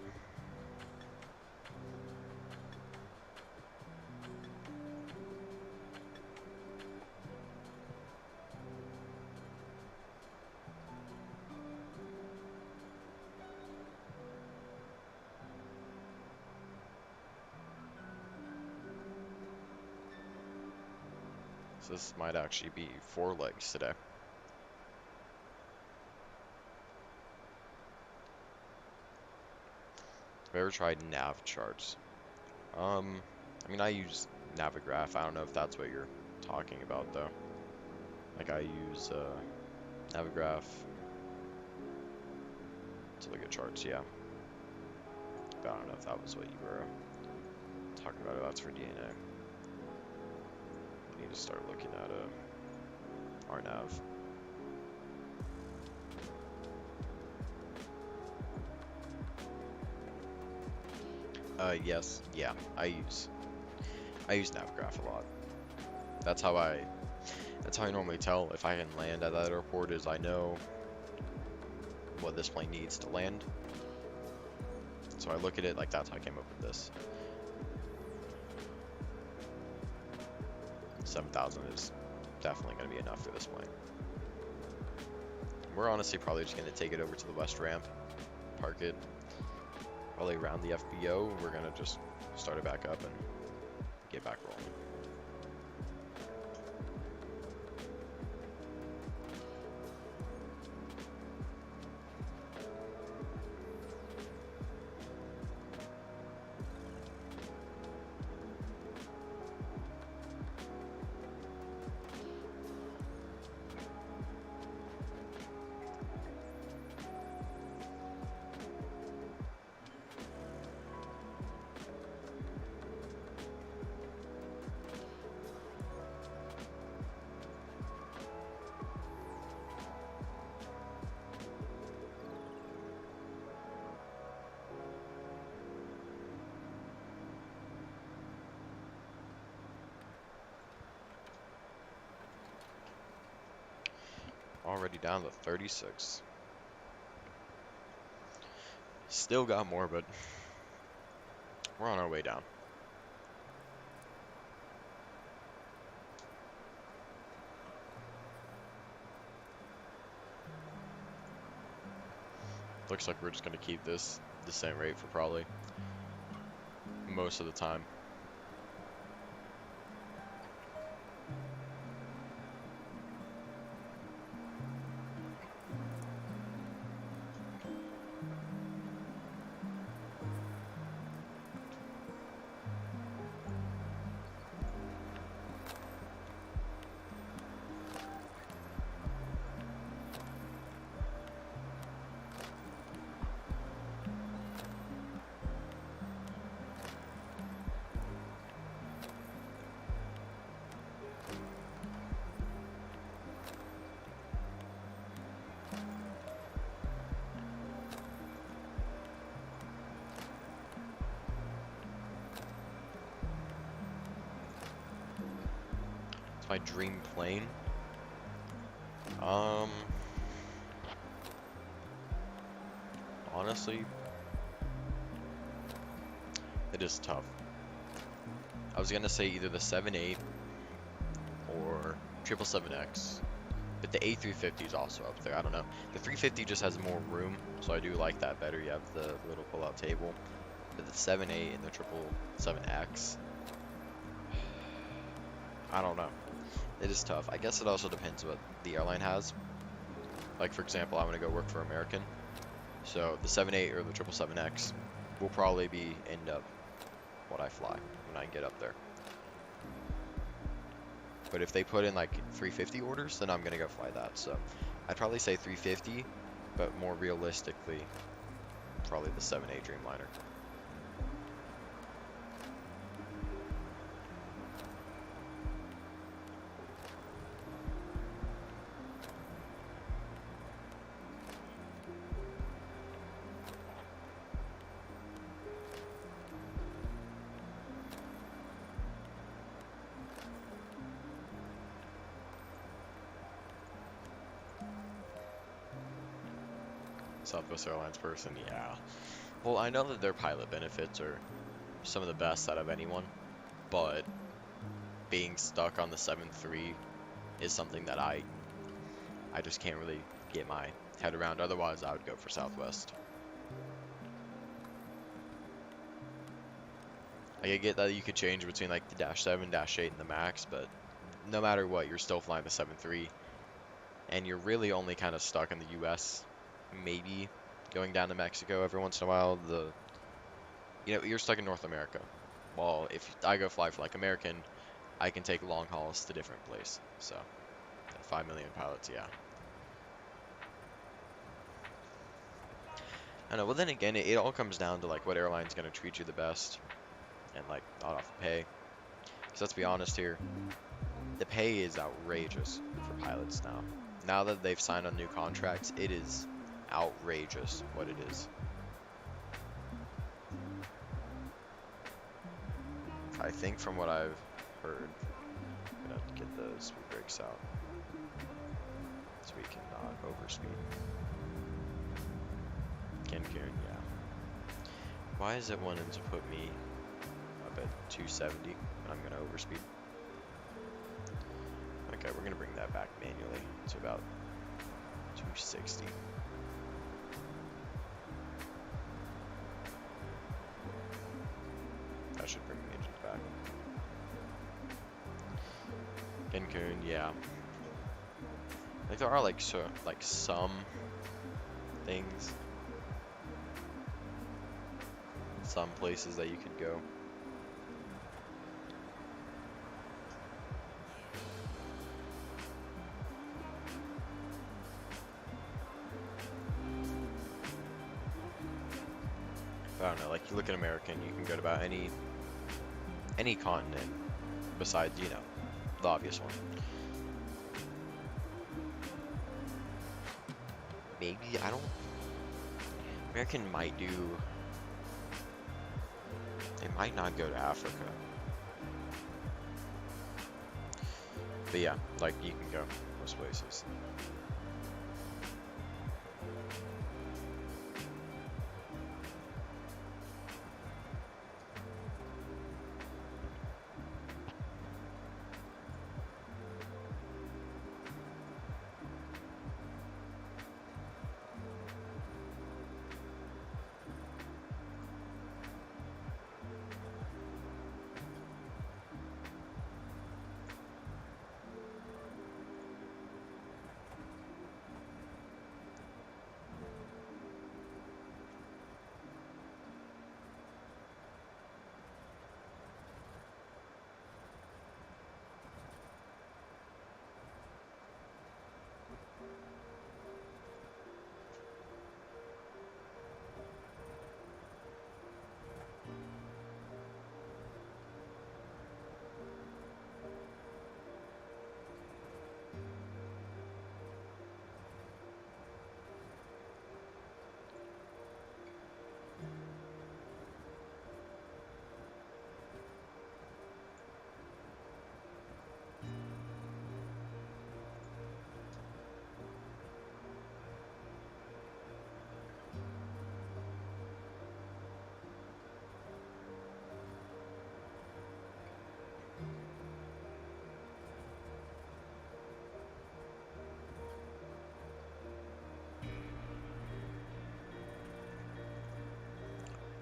So this might actually be 4 legs today. Have you ever tried nav charts? I mean, I use Navigraph. I don't know if that's what you're talking about, though. Like, I use, Navigraph to look at charts, yeah. But I don't know if that was what you were talking about. That's for DNA. I need to start looking at, our nav. Yes, yeah, I use Navigraph a lot. That's how I normally tell if I can land at that airport is I know what this plane needs to land. So I look at it like that's how I came up with this. 7,000 is definitely going to be enough for this plane. We're honestly probably just going to take it over to the west ramp, park it, probably around the FBO. We're going to just start it back up and get back rolling. Already down to 36. Still got more, but we're on our way down. Looks like we're just going to keep this the same rate for probably most of the time. It's my dream plane. Honestly, it is tough. I was gonna say either the 7.8 or 777X, but the A350 is also up there. I don't know. The 350 just has more room, so I do like that better. You have the little pull-out table. But the 7.8 and the 777X, I don't know. It is tough. I guess it also depends what the airline has. Like, for example, I'm gonna go work for American. So the 7.8 or the 777X will probably end up what I fly when I get up there. But if they put in like 350 orders, then I'm gonna go fly that. So I'd probably say 350, but more realistically, probably the 7.8 Dreamliner. Southwest Airlines person, yeah. Well, I know that their pilot benefits are some of the best out of anyone, but being stuck on the 7.3 is something that I just can't really get my head around. Otherwise, I would go for Southwest. Like, I get that you could change between like the -7, -8, and the Max, but no matter what, you're still flying the 7-3, and you're really only kind of stuck in the US, maybe going down to Mexico every once in a while. You're stuck in North America. Well, if I go fly for like American, I can take long hauls to different places. So, 5 million pilots, yeah. I know, well then again, it all comes down to like what airline's gonna treat you the best and like not off the pay. Because let's be honest here, the pay is outrageous for pilots now. Now that they've signed on new contracts, it is outrageous what it is. I think from what I've heard, I'm gonna get the speed brakes out so we cannot overspeed. Cancun, yeah. Why is it wanting to put me up at 270 when I'm gonna overspeed? Okay, we're gonna bring that back manually to about 260. That should bring the engines back. Cancun, yeah. Like there are like some things, some places that you could go. But I don't know, like you look at American, you can go to about any continent besides, the obvious one. Maybe, I don't, American might do, they might not go to Africa. But yeah, like you can go most places.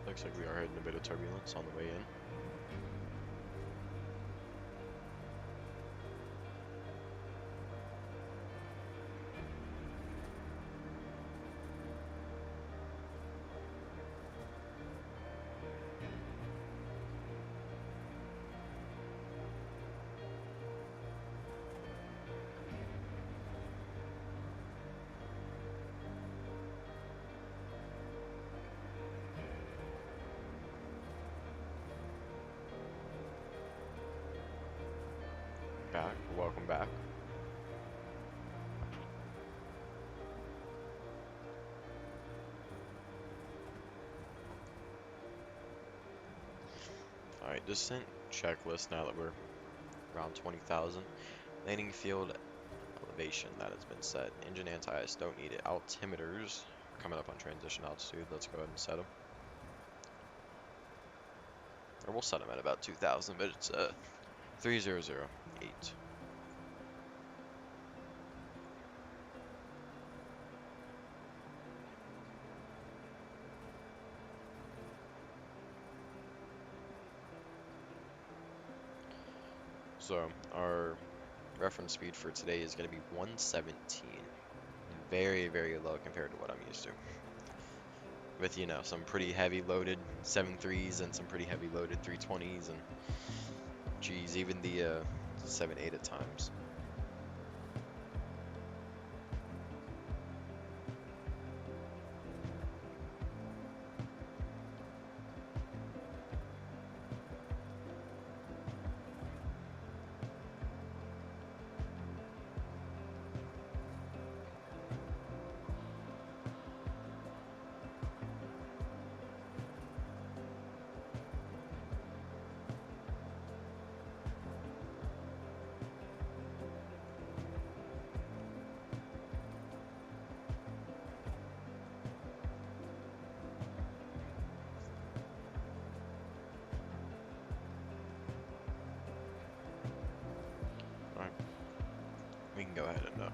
Looks like we are hitting a bit of turbulence on the way in. Back, welcome back. Alright, descent checklist now that we're around 20,000. Landing field elevation that has been set. Engine anti-ice, don't need it. Altimeters, coming up on transition altitude. Let's go ahead and set them. Or we'll set them at about 2,000, but it's 3008. So our reference speed for today is going to be 117. Very, very low compared to what I'm used to. With, you know, some pretty heavy loaded 7.3s and some pretty heavy loaded 320s and geez, even the 7.8 at times. Alright, we can go ahead and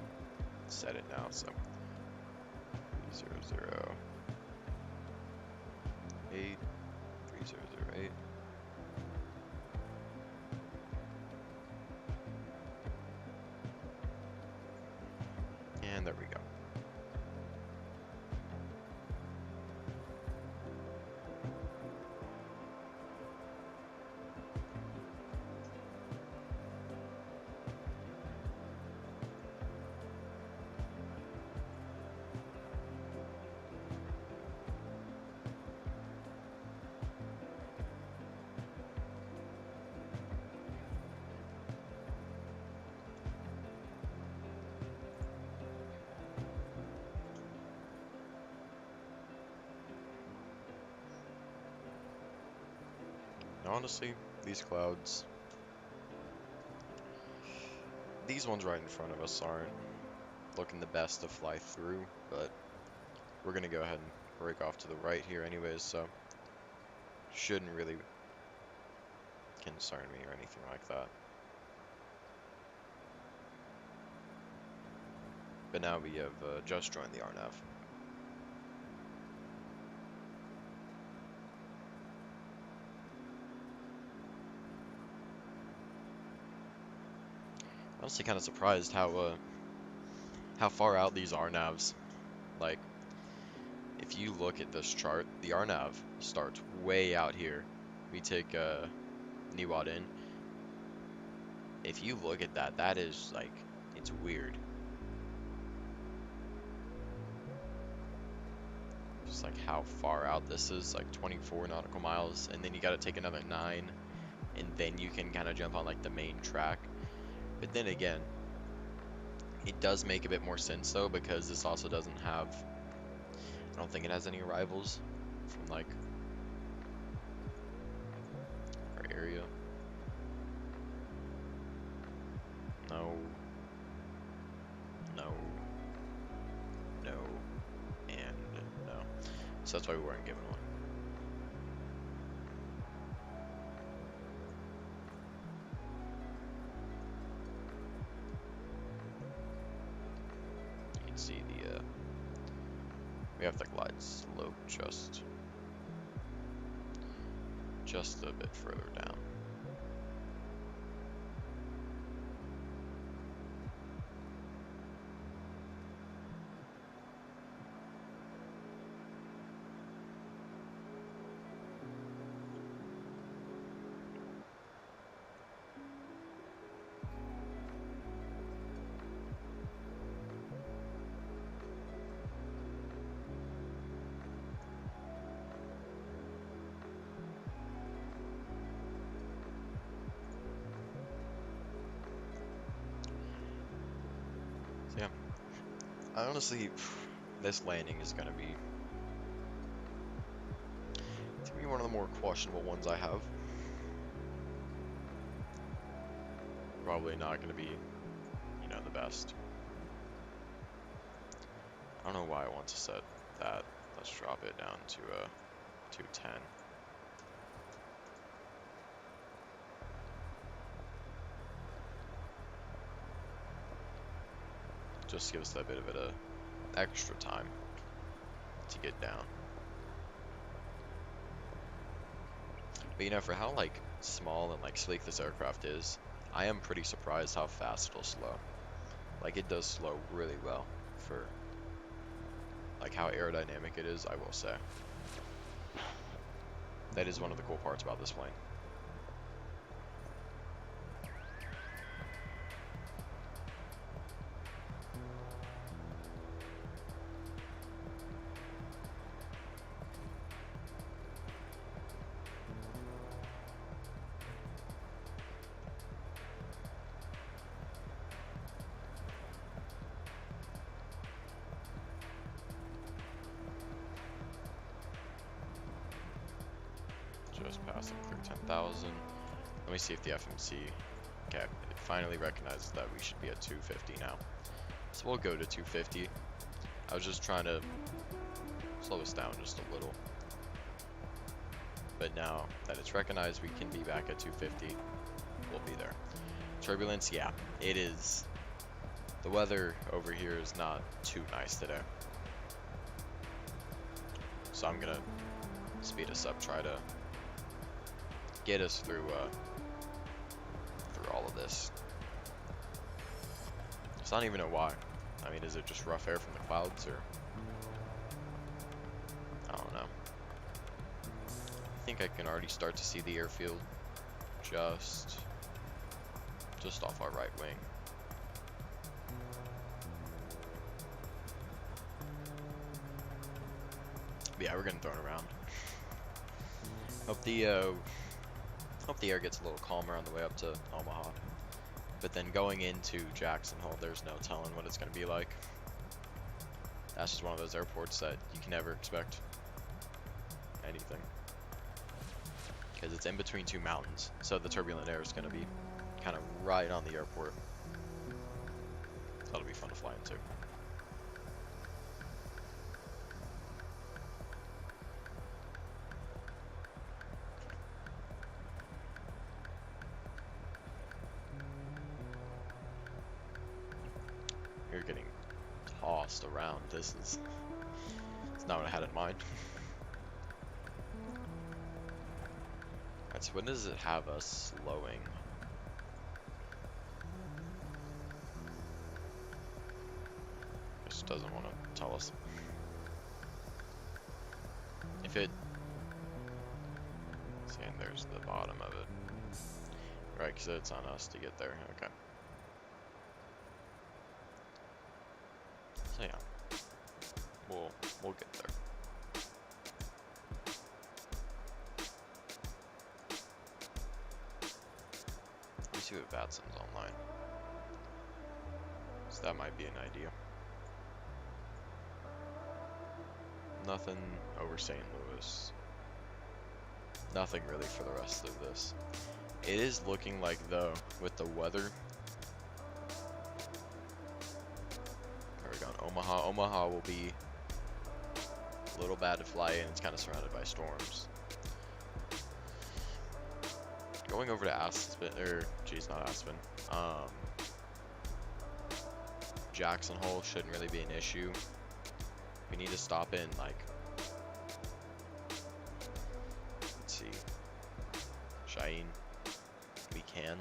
set it now. So 3008, 3008. And there we go. Now, honestly, these clouds, these ones right in front of us aren't looking the best to fly through, but we're gonna go ahead and break off to the right here anyways, so shouldn't really concern me or anything like that. But now we have just joined the RNAV. Honestly, kind of surprised how far out these RNAVs. Like, if you look at this chart, the RNAV starts way out here. We take NIWAD in. If you look at that, that is like, it's weird. Just like how far out this is, like 24 nautical miles, and then you got to take another 9, and then you can kind of jump on like the main track. But then again, it does make a bit more sense though, because this also doesn't have, I don't think it has any arrivals from like our area. No, no, no, and no. So that's why we weren't given one. You can see the we have to glide slope just a bit further down. So yeah, honestly, this landing is gonna be one of the more questionable ones I have. Probably not gonna be, you know, the best. I don't know why I want to set that. Let's drop it down to 210. Just give us that bit of a extra time to get down. But you know, for how like small and like sleek this aircraft is, I am pretty surprised how fast it'll slow. Like, it does slow really well for, like, how aerodynamic it is, I will say. That is one of the cool parts about this plane. Just passing through 10,000. Let me see if the FMC, okay, it finally recognizes that we should be at 250 now. So we'll go to 250. I was just trying to slow us down just a little. But now that it's recognized we can be back at 250, we'll be there. Turbulence, yeah, it is. The weather over here is not too nice today. So I'm gonna speed us up, try to get us through all of this. It's not even know why. I mean, is it just rough air from the clouds, or I don't know. I think I can already start to see the airfield just off our right wing. But yeah, we're getting thrown around. Hope the air gets a little calmer on the way up to Omaha. But then going into Jackson Hole, there's no telling what it's going to be like. That's just one of those airports that you can never expect anything. Because it's in between two mountains, so the turbulent air is going to be kind of right on the airport. That'll be fun to fly into. You're getting tossed around. It's not what I had in mind. Alright, so when does it have us slowing? Just doesn't want to tell us. If it... See, and there's the bottom of it. Right, because it's on us to get there. Okay. So yeah, we'll get there. Let me see what Vatson's online. So that might be an idea. Nothing over St. Louis. Nothing really for the rest of this. It is looking like, though, with the weather. There we go. Omaha. Omaha will be a little bad to fly in. It's kind of surrounded by storms. Going over to Aspen, or geez, not Aspen. Jackson Hole shouldn't really be an issue. We need to stop in, like, let's see, Cheyenne. We can.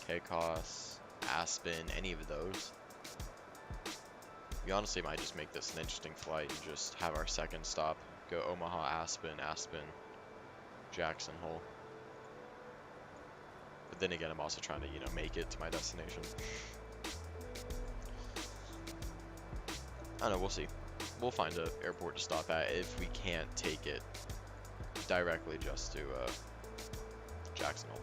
Caicos, Aspen, any of those. We honestly might just make this an interesting flight and just have our second stop go Omaha, Aspen, Jackson Hole. But then again, I'm also trying to, make it to my destination. I don't know, we'll see. We'll find an airport to stop at if we can't take it directly just to Jackson Hole.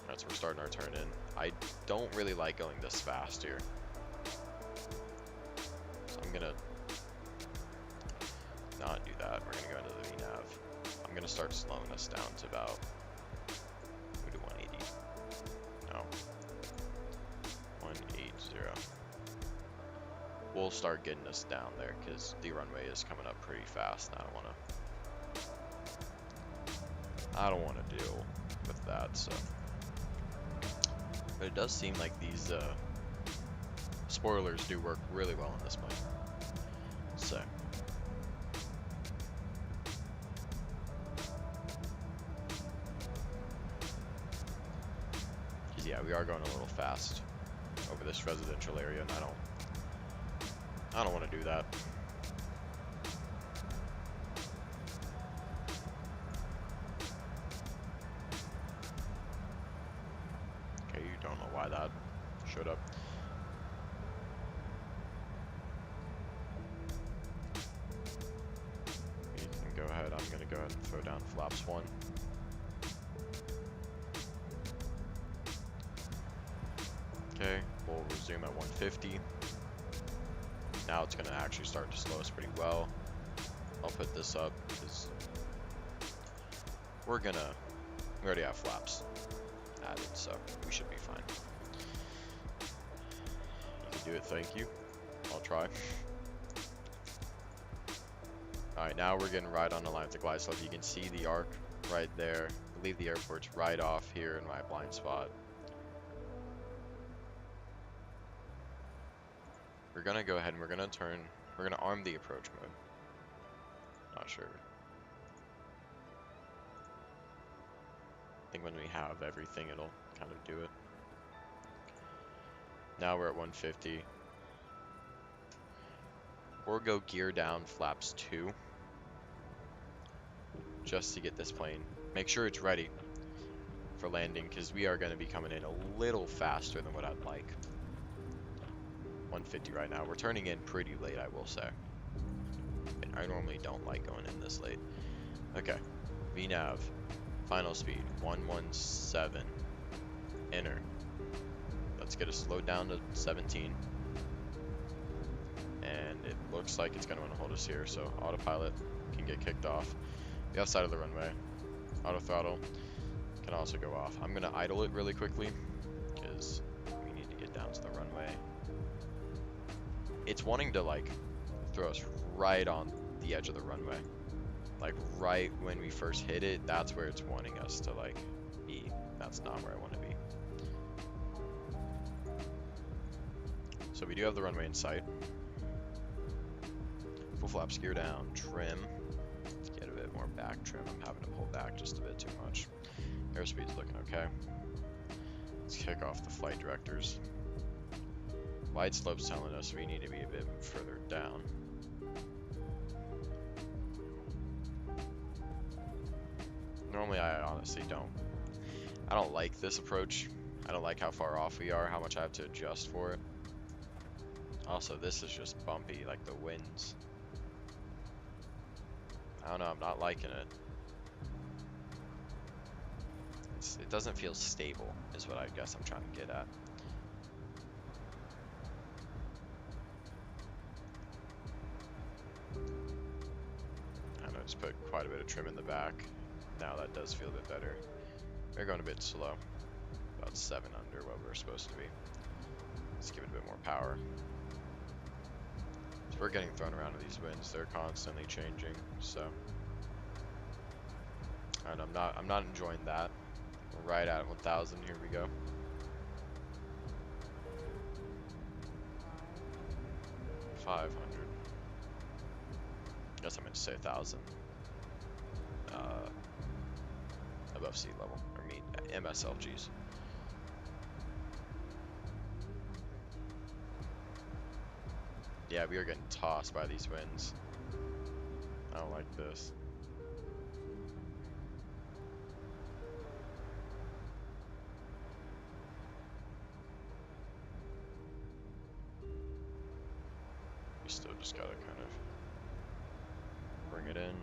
Alright, so we're starting our turn in. I don't really like going this fast here. So I'm gonna not do that. We're gonna go into the VNAV. I'm gonna start slowing us down to about, we do 180. No. 180. We'll start getting us down there because the runway is coming up pretty fast. And I don't want to deal with that. So, but it does seem like these spoilers do work really well in this plane. So yeah, we are going a little fast over this residential area, and I don't want to do that. Okay, you don't know why that showed up. You can go ahead. I'm gonna go ahead and throw down flaps 1. Okay, we'll resume at 150. Now it's gonna actually start to slow us pretty well. I'll put this up because we already have flaps added, so we should be fine. You can do it, thank you. I'll try. Alright, now we're getting right on the line with the glide slope. You can see the arc right there. I believe the airport's right off here in my blind spot. We're gonna go ahead and we're gonna arm the approach mode. Not sure. I think when we have everything, it'll kind of do it. Now we're at 150. Or go gear down flaps 2. Just to get this plane. Make sure it's ready for landing, because we are going to be coming in a little faster than what I'd like. 150 right now. We're turning in pretty late, I will say. I normally don't like going in this late. Okay. VNAV. Final speed. 117. Enter. Let's get it slowed down to 17. And it looks like it's going to want to hold us here, so autopilot can get kicked off. The outside of the runway. Auto throttle can also go off. I'm going to idle it really quickly because we need to get down to the runway. It's wanting to like throw us right on the edge of the runway. Like right when we first hit it, that's where it's wanting us to like be. That's not where I want to be. So we do have the runway in sight. Full flaps, gear down, trim. Let's get a bit more back trim. I'm having to pull back just a bit too much. Airspeed's looking okay. Let's kick off the flight directors. Wide slope's telling us we need to be a bit further down. Normally I honestly I don't like this approach. I don't like how far off we are, how much I have to adjust for it. Also, this is just bumpy, like the winds. I don't know, I'm not liking it. It doesn't feel stable, is what I guess I'm trying to get at. I know, just put quite a bit of trim in the back. Now that does feel a bit better. We're going a bit slow. About 7 under what we're supposed to be. Let's give it a bit more power. So we're getting thrown around with these winds. They're constantly changing, so. And I'm not enjoying that. We're right at 1,000. Here we go. $500. Guess I meant to say 1,000. Above sea level, or mean MSLGs. Yeah, we are getting tossed by these winds. I don't like this. We still just gotta kind of bring it in.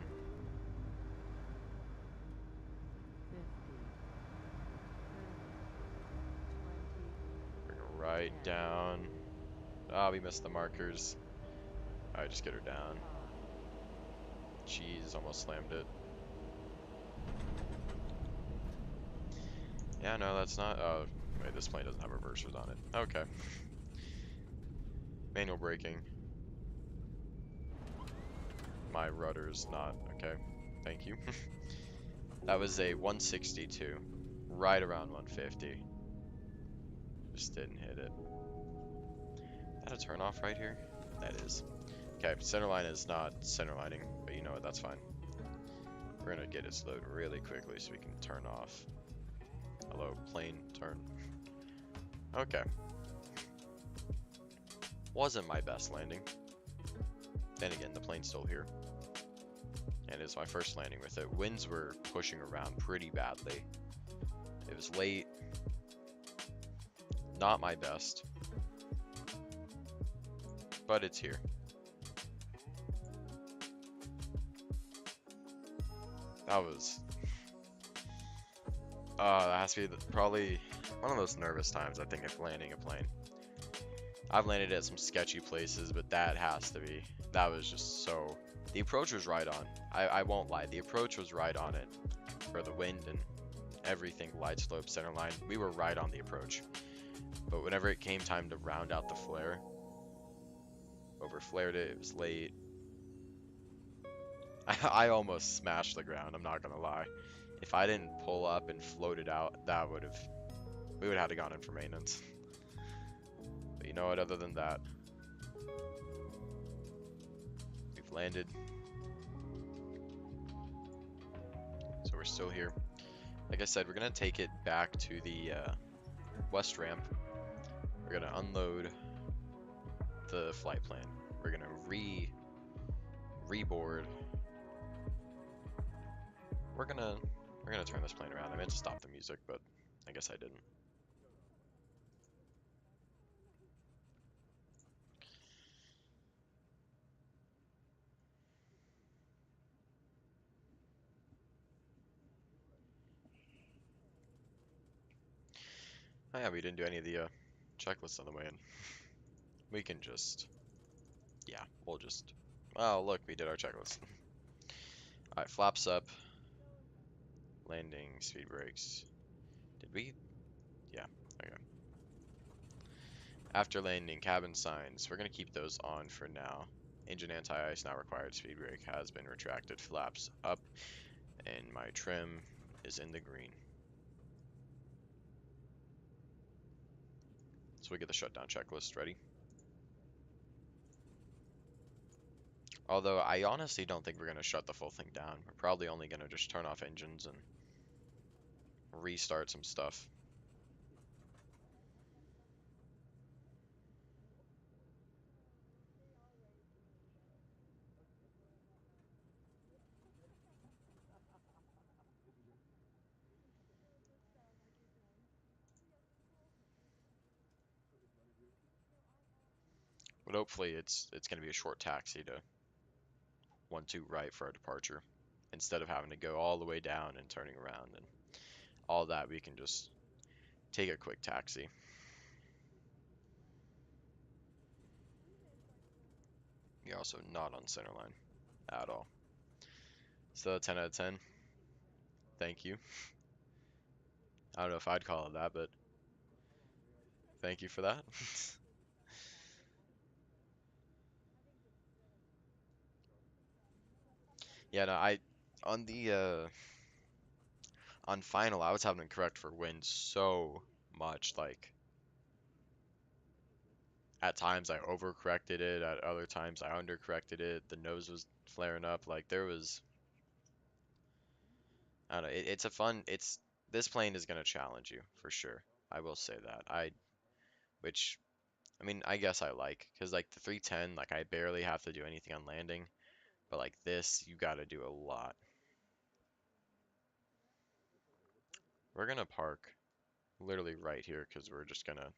Bring it right down. Ah, we missed the markers. Alright, just get her down. Jeez, almost slammed it. Yeah, no, that's not. Oh, wait, this plane doesn't have reversers on it. Okay. Manual braking. My rudder's not. Okay, thank you. That was a 162. Right around 150. Just didn't hit it. Is that a turn off right here? That is. Okay, center line is not center lining, but you know what, that's fine. We're gonna get it slowed really quickly so we can turn off. Hello, plane, turn. Okay. Wasn't my best landing. Then again, the plane's still here. And it's my first landing with it. Winds were pushing around pretty badly. It was late. Not my best. But it's here. That was... that has to be probably one of those nervous times, I think, of landing a plane. I've landed at some sketchy places, but that has to be. That was just so... The approach was right on. I won't lie. The approach was right on it. For the wind and everything, light slope, center line, we were right on the approach. But whenever it came time to round out the flare, over flared it, it was late. I almost smashed the ground, I'm not gonna lie. If I didn't pull up and float it out, that would have... We would have had to gone in for maintenance. But you know what, other than that, we've landed. So we're still here. Like I said, we're gonna take it back to the west ramp. We're gonna unload the flight plan. We're gonna reboard. We're gonna turn this plane around. I meant to stop the music, but I guess I didn't. Oh yeah, we didn't do any of the checklists on the way in. We can just, yeah, we'll just. Oh look, we did our checklist. All right, flaps up, landing, speed brakes. Did we? Yeah. Okay. After landing, cabin signs. We're gonna keep those on for now. Engine anti-ice not required. Speed brake has been retracted. Flaps up, and my trim is in the green. So we get the shutdown checklist ready. Although I honestly don't think we're gonna shut the full thing down. We're probably only gonna just turn off engines and restart some stuff. But hopefully it's gonna be a short taxi to 1-2 right for our departure. Instead of having to go all the way down and turning around and all that, we can just take a quick taxi. You're also not on centerline at all. So 10 out of 10. Thank you. I don't know if I'd call it that, but thank you for that. Yeah, no, on the on final I was having to correct for wind so much. Like at times I overcorrected it, at other times I undercorrected it. The nose was flaring up. Like there was, I don't know. It's a fun. It's this plane is gonna challenge you for sure. I will say that. Which I mean, I guess I like, because like the 310, like I barely have to do anything on landing, but like this, you got to do a lot. We're gonna park literally right here because we're just gonna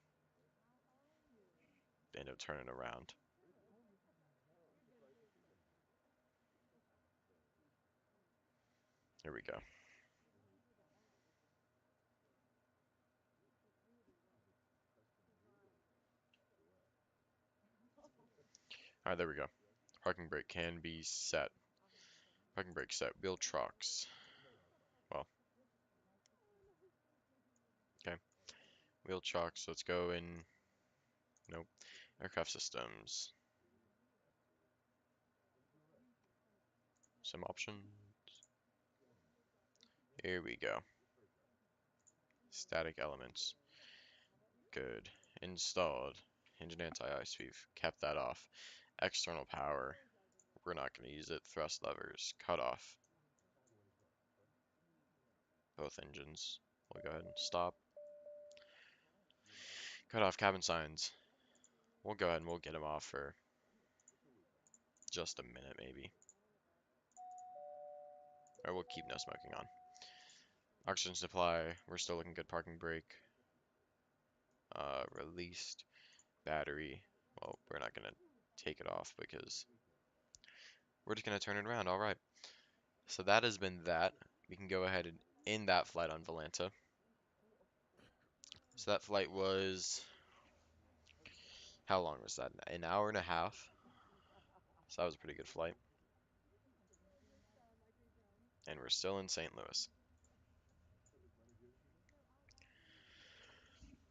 end up turning around. Here we go. All right, there we go. Parking brake can be set. Parking brake set. Wheel trucks. Well, okay. Wheel trucks. Let's go in. Nope. Aircraft systems. Some options. Here we go. Static elements. Good. Installed. Engine anti-ice. We've kept that off. External power. We're not going to use it. Thrust levers. Cut off. Both engines. We'll go ahead and stop. Cut off cabin signs. We'll go ahead and we'll get them off for just a minute maybe. Or we'll keep no smoking on. Oxygen supply, we're still looking good. Parking brake. Released. Battery. Well, we're not gonna take it off because we're just gonna turn it around. Alright. So that has been that. We can go ahead and end that flight on Volanta. So that flight was, how long was that? An hour and a half. So that was a pretty good flight. And we're still in St. Louis.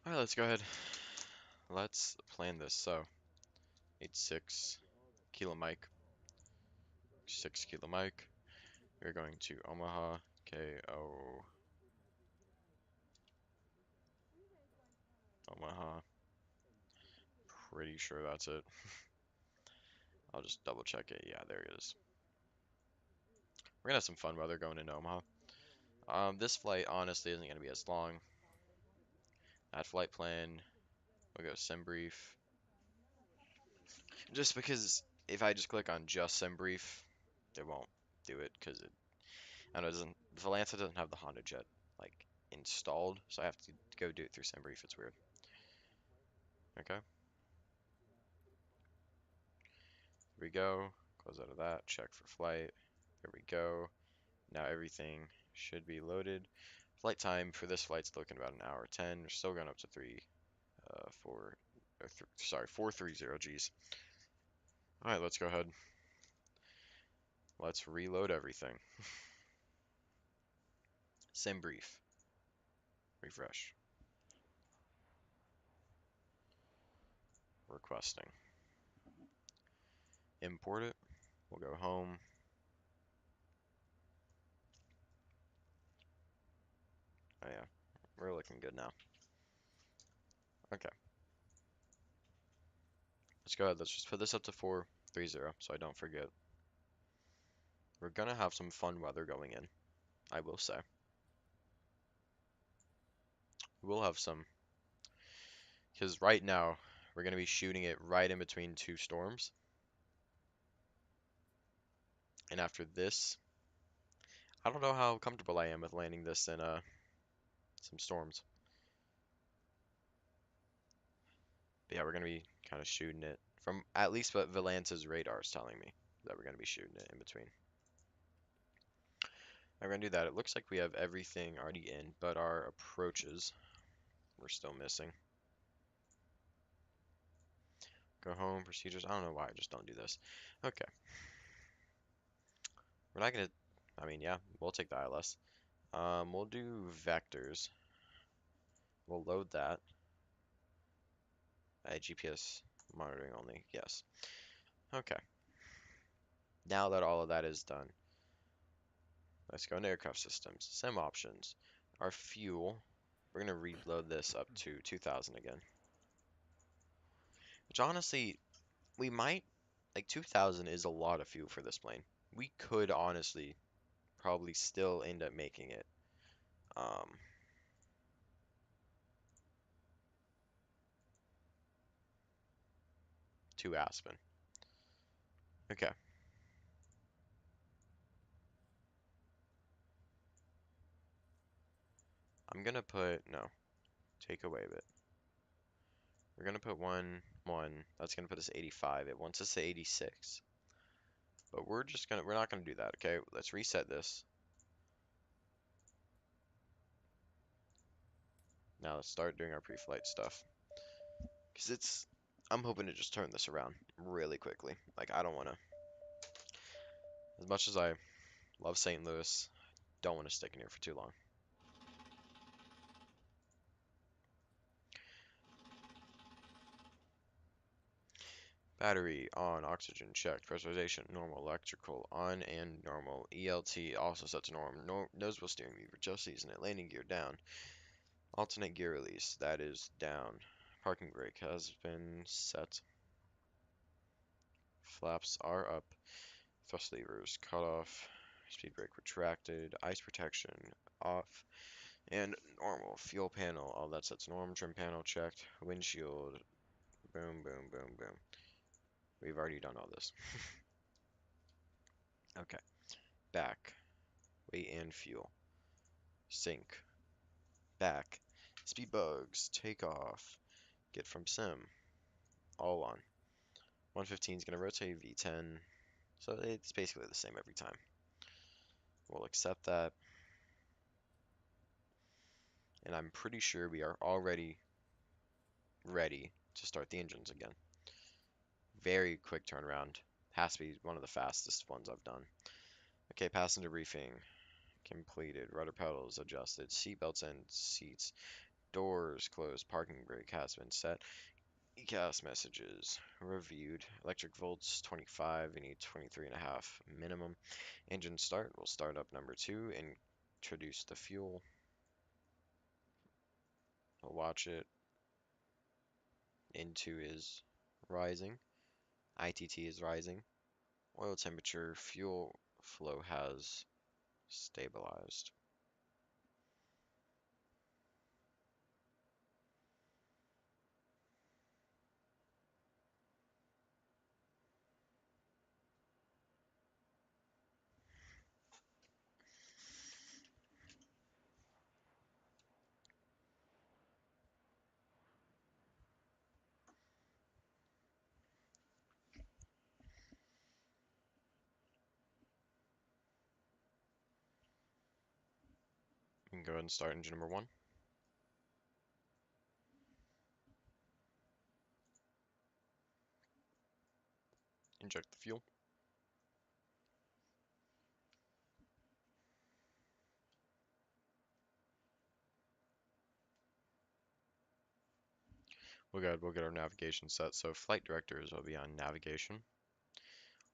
Alright, let's go ahead. Let's plan this. So, 86 kilo Mike, 6 kilo Mike. We're going to Omaha, KO, Omaha. Pretty sure that's it. I'll just double check it. Yeah, there it is. We're gonna have some fun weather going into Omaha. This flight honestly isn't gonna be as long. That flight plan, we'll go sim brief. Just because if I just click on just sim brief, it won't do it because I know it doesn't. Volanta doesn't have the Honda Jet like installed, so I have to go do it through sim brief. It's weird. Okay, here we go. Close out of that. Check for flight. There we go. Now everything should be loaded. Flight time for this flight's looking about an hour 10. We're still going up to 430 Gs. All right, let's go ahead. Let's reload everything. Sim brief. Refresh. Requesting. Import it. We'll go home. Oh yeah, we're looking good now. Okay, let's go ahead. Let's just put this up to 430 so I don't forget. We're gonna have some fun weather going in, I will say. We'll have some, because right now we're gonna be shooting it right in between two storms. And after this, I don't know how comfortable I am with landing this in some storms. But yeah, we're gonna be kind of shooting it from at least what Valance's radar is telling me that we're gonna be shooting it in between. I'm gonna do that. It looks like we have everything already in, but our approaches we're still missing. Go home, procedures. I don't know why I just don't do this. Okay. We're not gonna, I mean, yeah, we'll take the ILS. We'll do vectors. We'll load that. GPS monitoring only, yes. Okay. Now that all of that is done, let's go into aircraft systems. Sim options. Our fuel, we're gonna reload this up to 2000 again. Which honestly, we might, like 2000 is a lot of fuel for this plane. We could honestly probably still end up making it. Um, to Aspen. Okay. I'm gonna put, no, take away a bit. We're gonna put 1, 1. That's gonna put us 85. It wants us to 86. But we're not gonna do that, okay? Let's reset this. Now let's start doing our pre-flight stuff. Because I'm hoping to just turn this around really quickly. Like, I don't wanna, as much as I love St. Louis, don't wanna stick in here for too long. Battery on, oxygen checked, pressurization normal, electrical on and normal, ELT also set to normal, nose wheel steering lever just using it, landing gear down, alternate gear release that is down, parking brake has been set, flaps are up, thrust levers cut off, speed brake retracted, ice protection off, And normal fuel panel, all that sets norm, trim panel checked, windshield, boom, boom, boom, boom. We've already done all this. Okay, back, weight and fuel, sync, back, speed bugs, take off, get from sim, all on. 115 is going to rotate V10, so it's basically the same every time. We'll accept that, and I'm pretty sure we are already ready to start the engines again. Very quick turnaround. Has to be one of the fastest ones I've done. Okay, passenger briefing completed. Rudder pedals adjusted. Seat belts and seats. Doors closed. Parking brake has been set. ECAS messages reviewed. Electric volts 25. We need 23.5 minimum. Engine start. We'll start up number 2 and introduce the fuel. We'll watch it. Into is rising. ITT is rising. Oil temperature. Fuel flow has stabilized. We can go ahead and start engine number 1. Inject the fuel. We'll get our navigation set. So flight directors will be on navigation.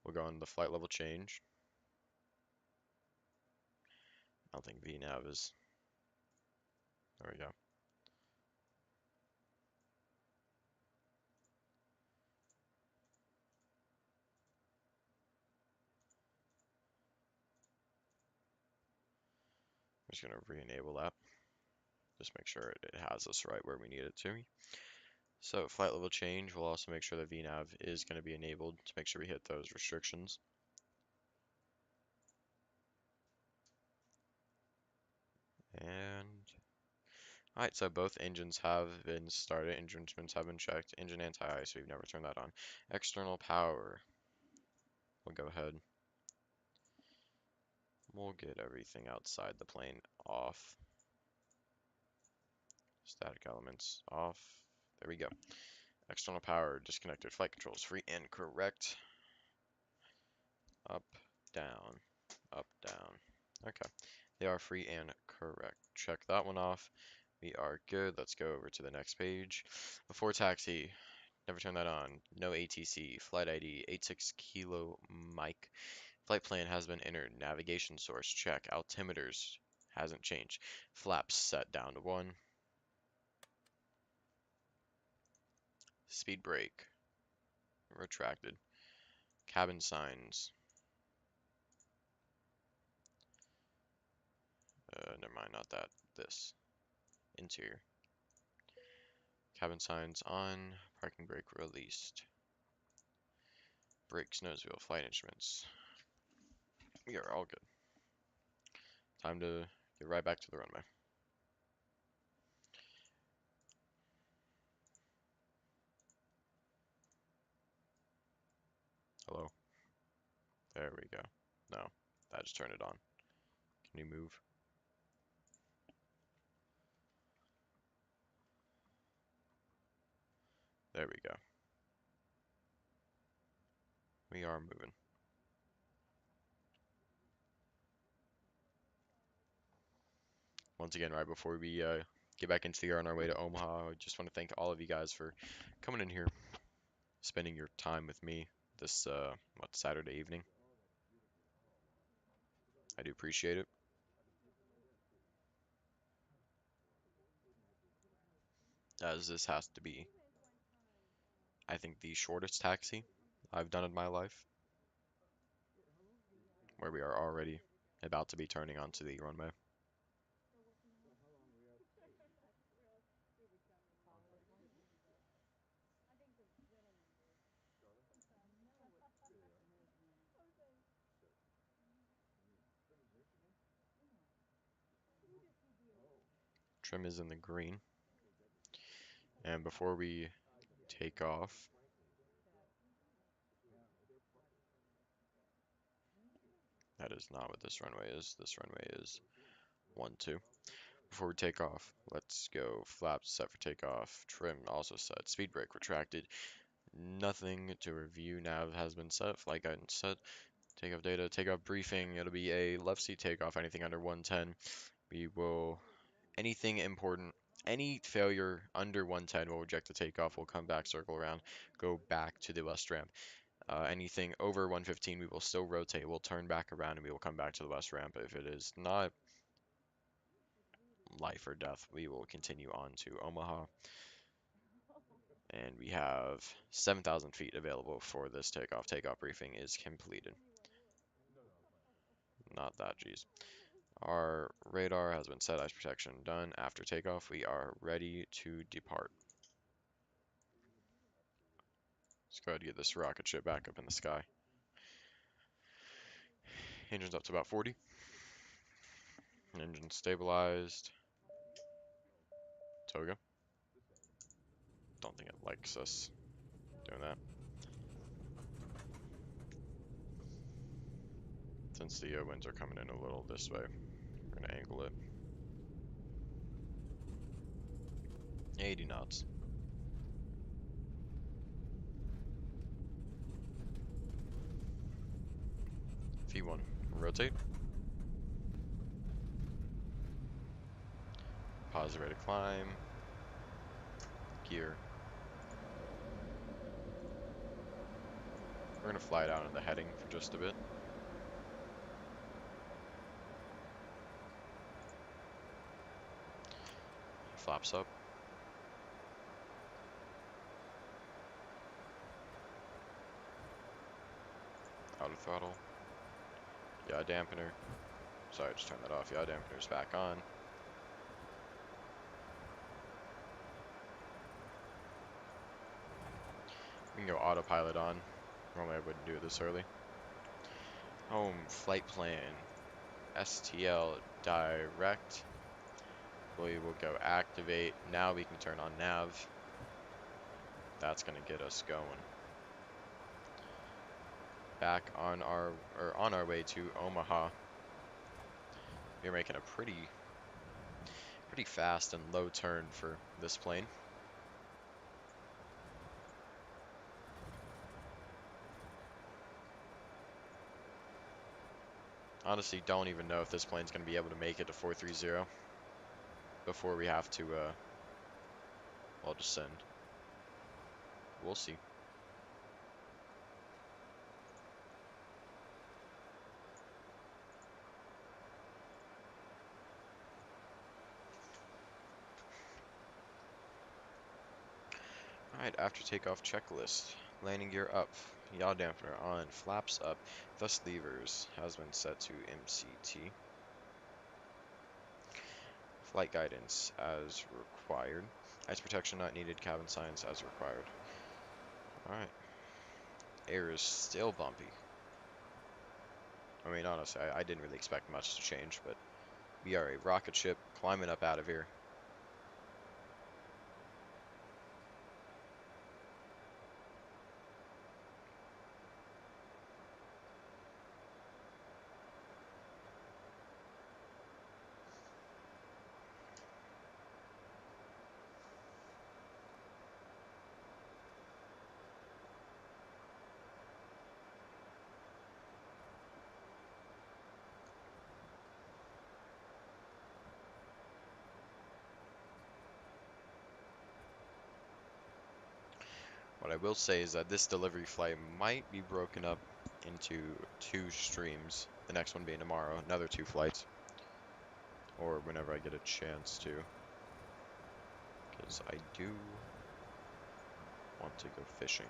We'll go on the flight level change. I don't think VNav is. There we go. I'm just gonna re-enable that. Just make sure it has us right where we need it to. So flight level change, we'll also make sure that VNav is going to be enabled to make sure we hit those restrictions. And alright, so both engines have been started, engine instruments have been checked, engine anti-ice, we've never turned that on. External power, we'll go ahead. We'll get everything outside the plane off. Static elements off. There we go. External power disconnected. Flight controls free and correct. Up, down, up, down. Okay. They are free and correct. Check that one off. We are good. Let's go over to the next page. Before taxi, never turn that on. No ATC. Flight ID 86 Kilo Mike. Flight plan has been entered. Navigation source check. Altimeters hasn't changed. Flaps set down to 1. Speed brake retracted. Cabin signs. Never mind, not that. This. Interior. Cabin signs on. Parking brake released. Brakes, nose wheel, flight instruments. We are all good. Time to get right back to the runway. Hello. There we go. No, that just turned it on. Can you move? There we go. We are moving. Once again, right before we get back into the air on our way to Omaha, I just want to thank all of you guys for coming in here, spending your time with me this Saturday evening. I do appreciate it. As this has to be, I think, the shortest taxi I've done in my life, where we are already about to be turning onto the runway. Trim is in the green. And before we take off, that is not what this runway is. This runway is 1-2. Before we take off, let's go. Flaps set for takeoff. Trim also set. Speed brake retracted. Nothing to review. Nav has been set. Flight guidance set. Takeoff data. Takeoff briefing. It'll be a left seat takeoff. Anything under 110. We will. Anything important. Any failure under 110 will reject the takeoff. We'll come back, circle around, go back to the west ramp. Anything over 115, we will still rotate. We'll turn back around and we will come back to the west ramp. If it is not life or death, we will continue on to Omaha. And we have 7,000 feet available for this takeoff. Takeoff briefing is completed. Not that, geez. Our radar has been set, ice protection done. After takeoff, we are ready to depart. Let's go ahead and get this rocket ship back up in the sky. Engine's up to about 40. Engine stabilized. Toga. Don't think it likes us doing that. Since the winds are coming in a little this way, we're gonna angle it 80 knots. V1, rotate. Positive rate of climb. Gear. We're gonna fly down in the heading for just a bit. Flaps up. Out of throttle. Yaw dampener. Sorry, just turn that off. Yaw dampener's back on. We can go autopilot on. Normally I wouldn't do it this early. Home flight plan. STL direct. We will go activate. Now we can turn on nav. That's gonna get us going. Back on our way to Omaha. We're making a pretty fast and low turn for this plane. Honestly, don't even know if this plane's going to be able to make it to 430 before we have to, well, descend. We'll see. Alright, after takeoff checklist. Landing gear up, yaw dampener on, flaps up, thrust levers has been set to MCT. Flight guidance as required. Ice protection not needed, cabin signs as required. Alright. Air is still bumpy. I mean, honestly, I didn't really expect much to change, but we are a rocket ship climbing up out of here. What I will say is that this delivery flight might be broken up into 2 streams. The next one being tomorrow, another 2 flights. Or whenever I get a chance to. Because I do want to go fishing.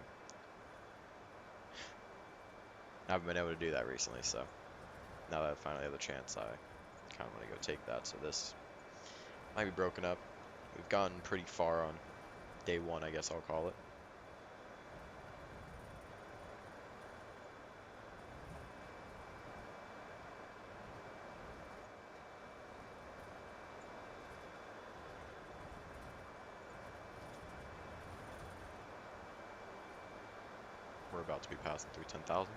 I haven't been able to do that recently, so now that I finally have the chance, I kind of want to go take that. So this might be broken up. We've gotten pretty far on day 1, I guess I'll call it. we're about to be passing through 10,000.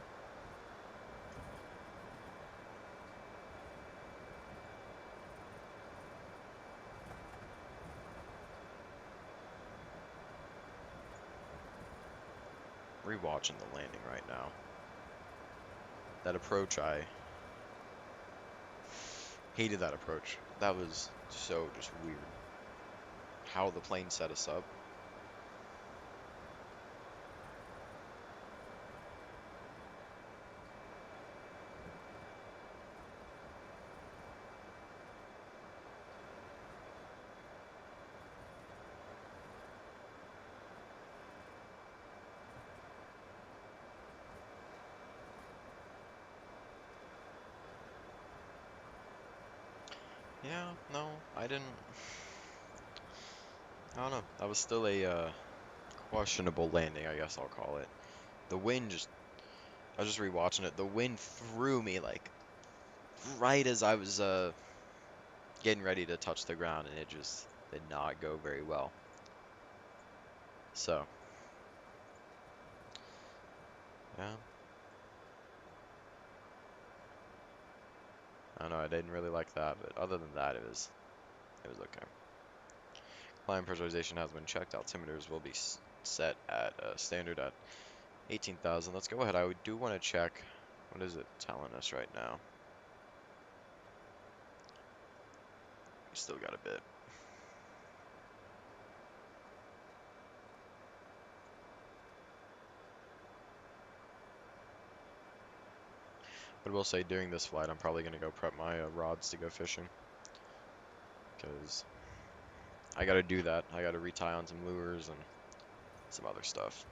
Rewatching the landing right now. That approach, I hated that approach. That was so just weird. How the plane set us up. Yeah, no, I didn't. I don't know. That was still a questionable landing, I guess I'll call it. The wind just, I was just rewatching it. The wind threw me like right as I was getting ready to touch the ground, and it just did not go very well. So, yeah, I don't know. I didn't really like that, but other than that, it was okay. Climb pressurization has been checked. Altimeters will be set at standard at 18,000. Let's go ahead. I do want to check. What is it telling us right now? We still got a bit. But I will say during this flight, I'm probably going to go prep my rods to go fishing. Because I got to do that. I got to retie on some lures and some other stuff.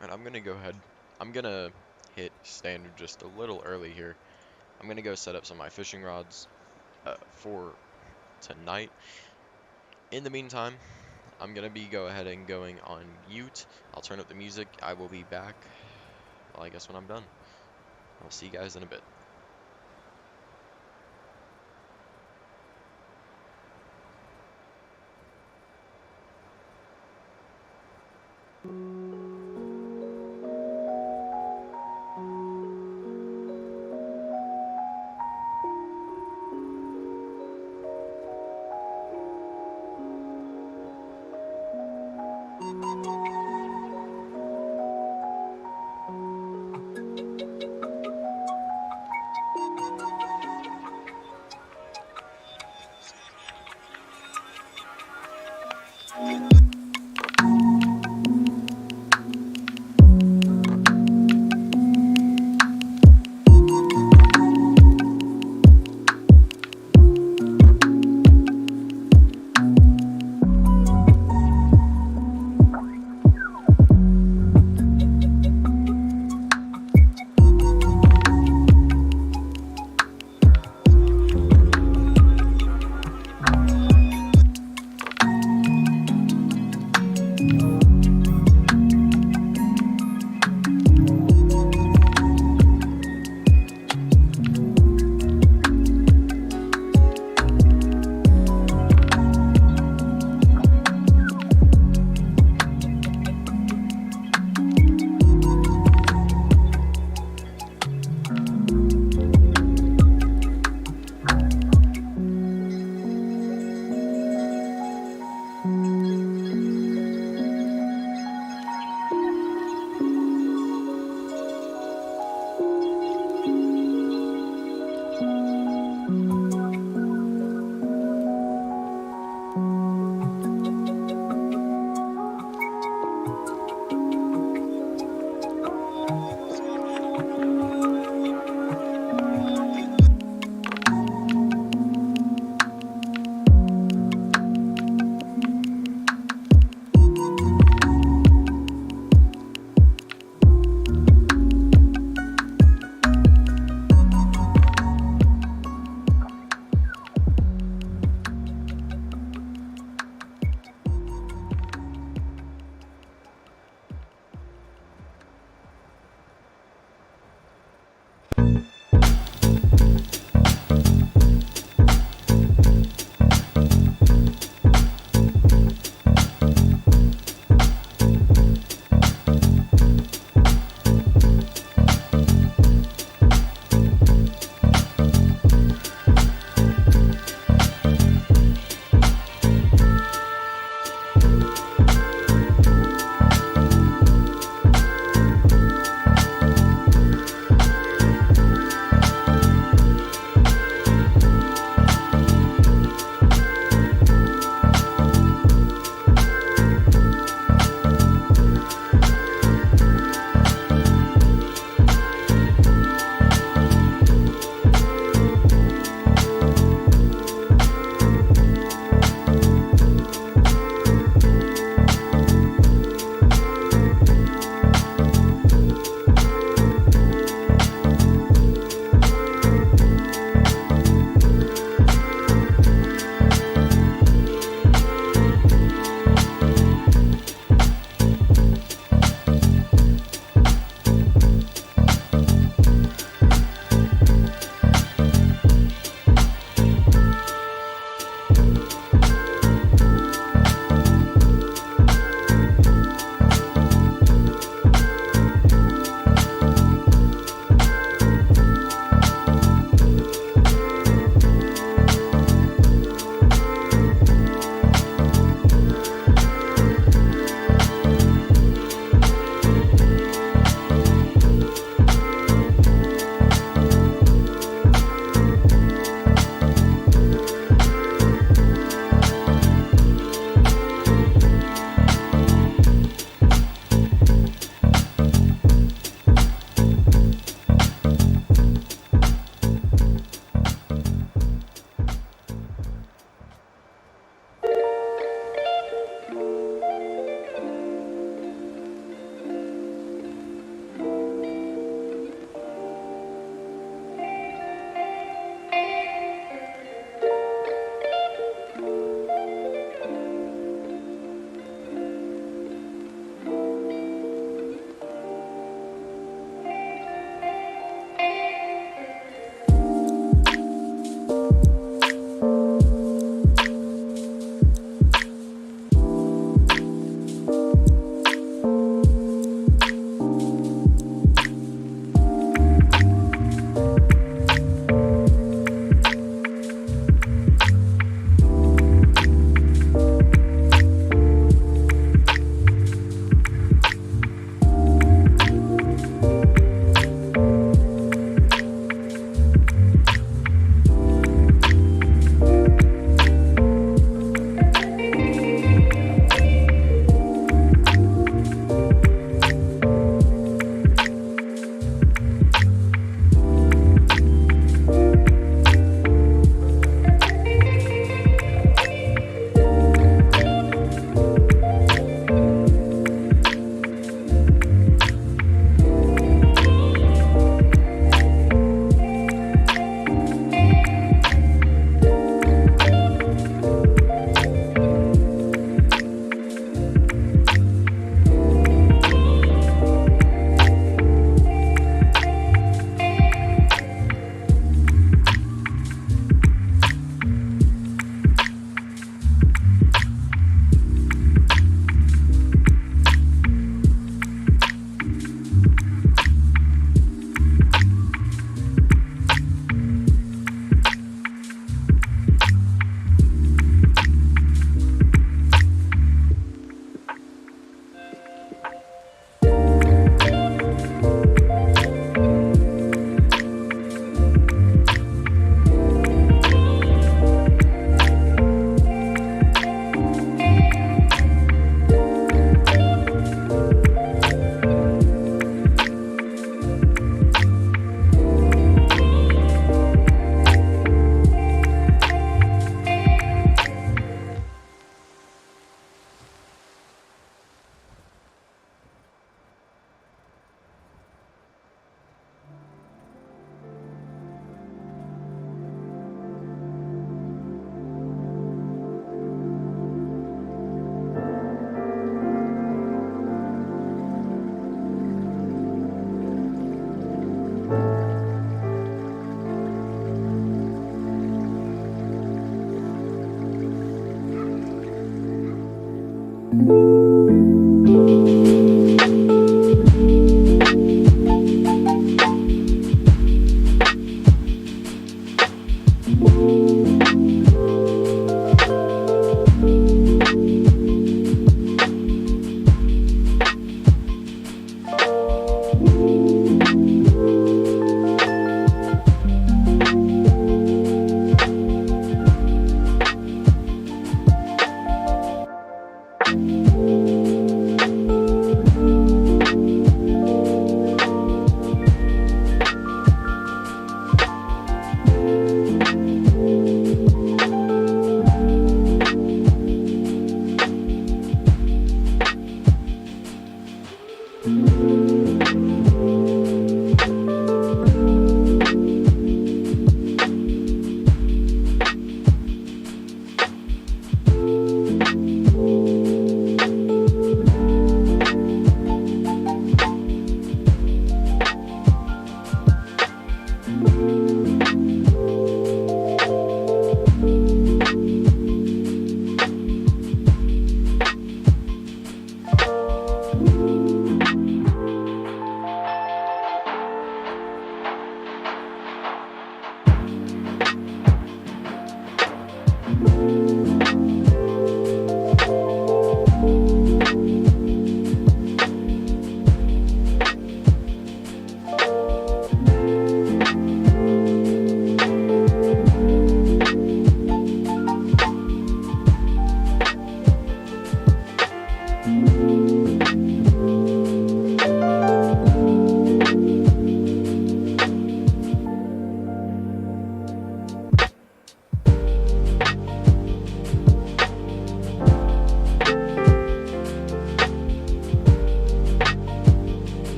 And I'm going to go ahead. I'm going to hit standard just a little early here. I'm going to go set up some of my fishing rods for tonight. In the meantime, I'm going to be go ahead and going on mute. I'll turn up the music. I will be back, well, I guess when I'm done. I'll see you guys in a bit.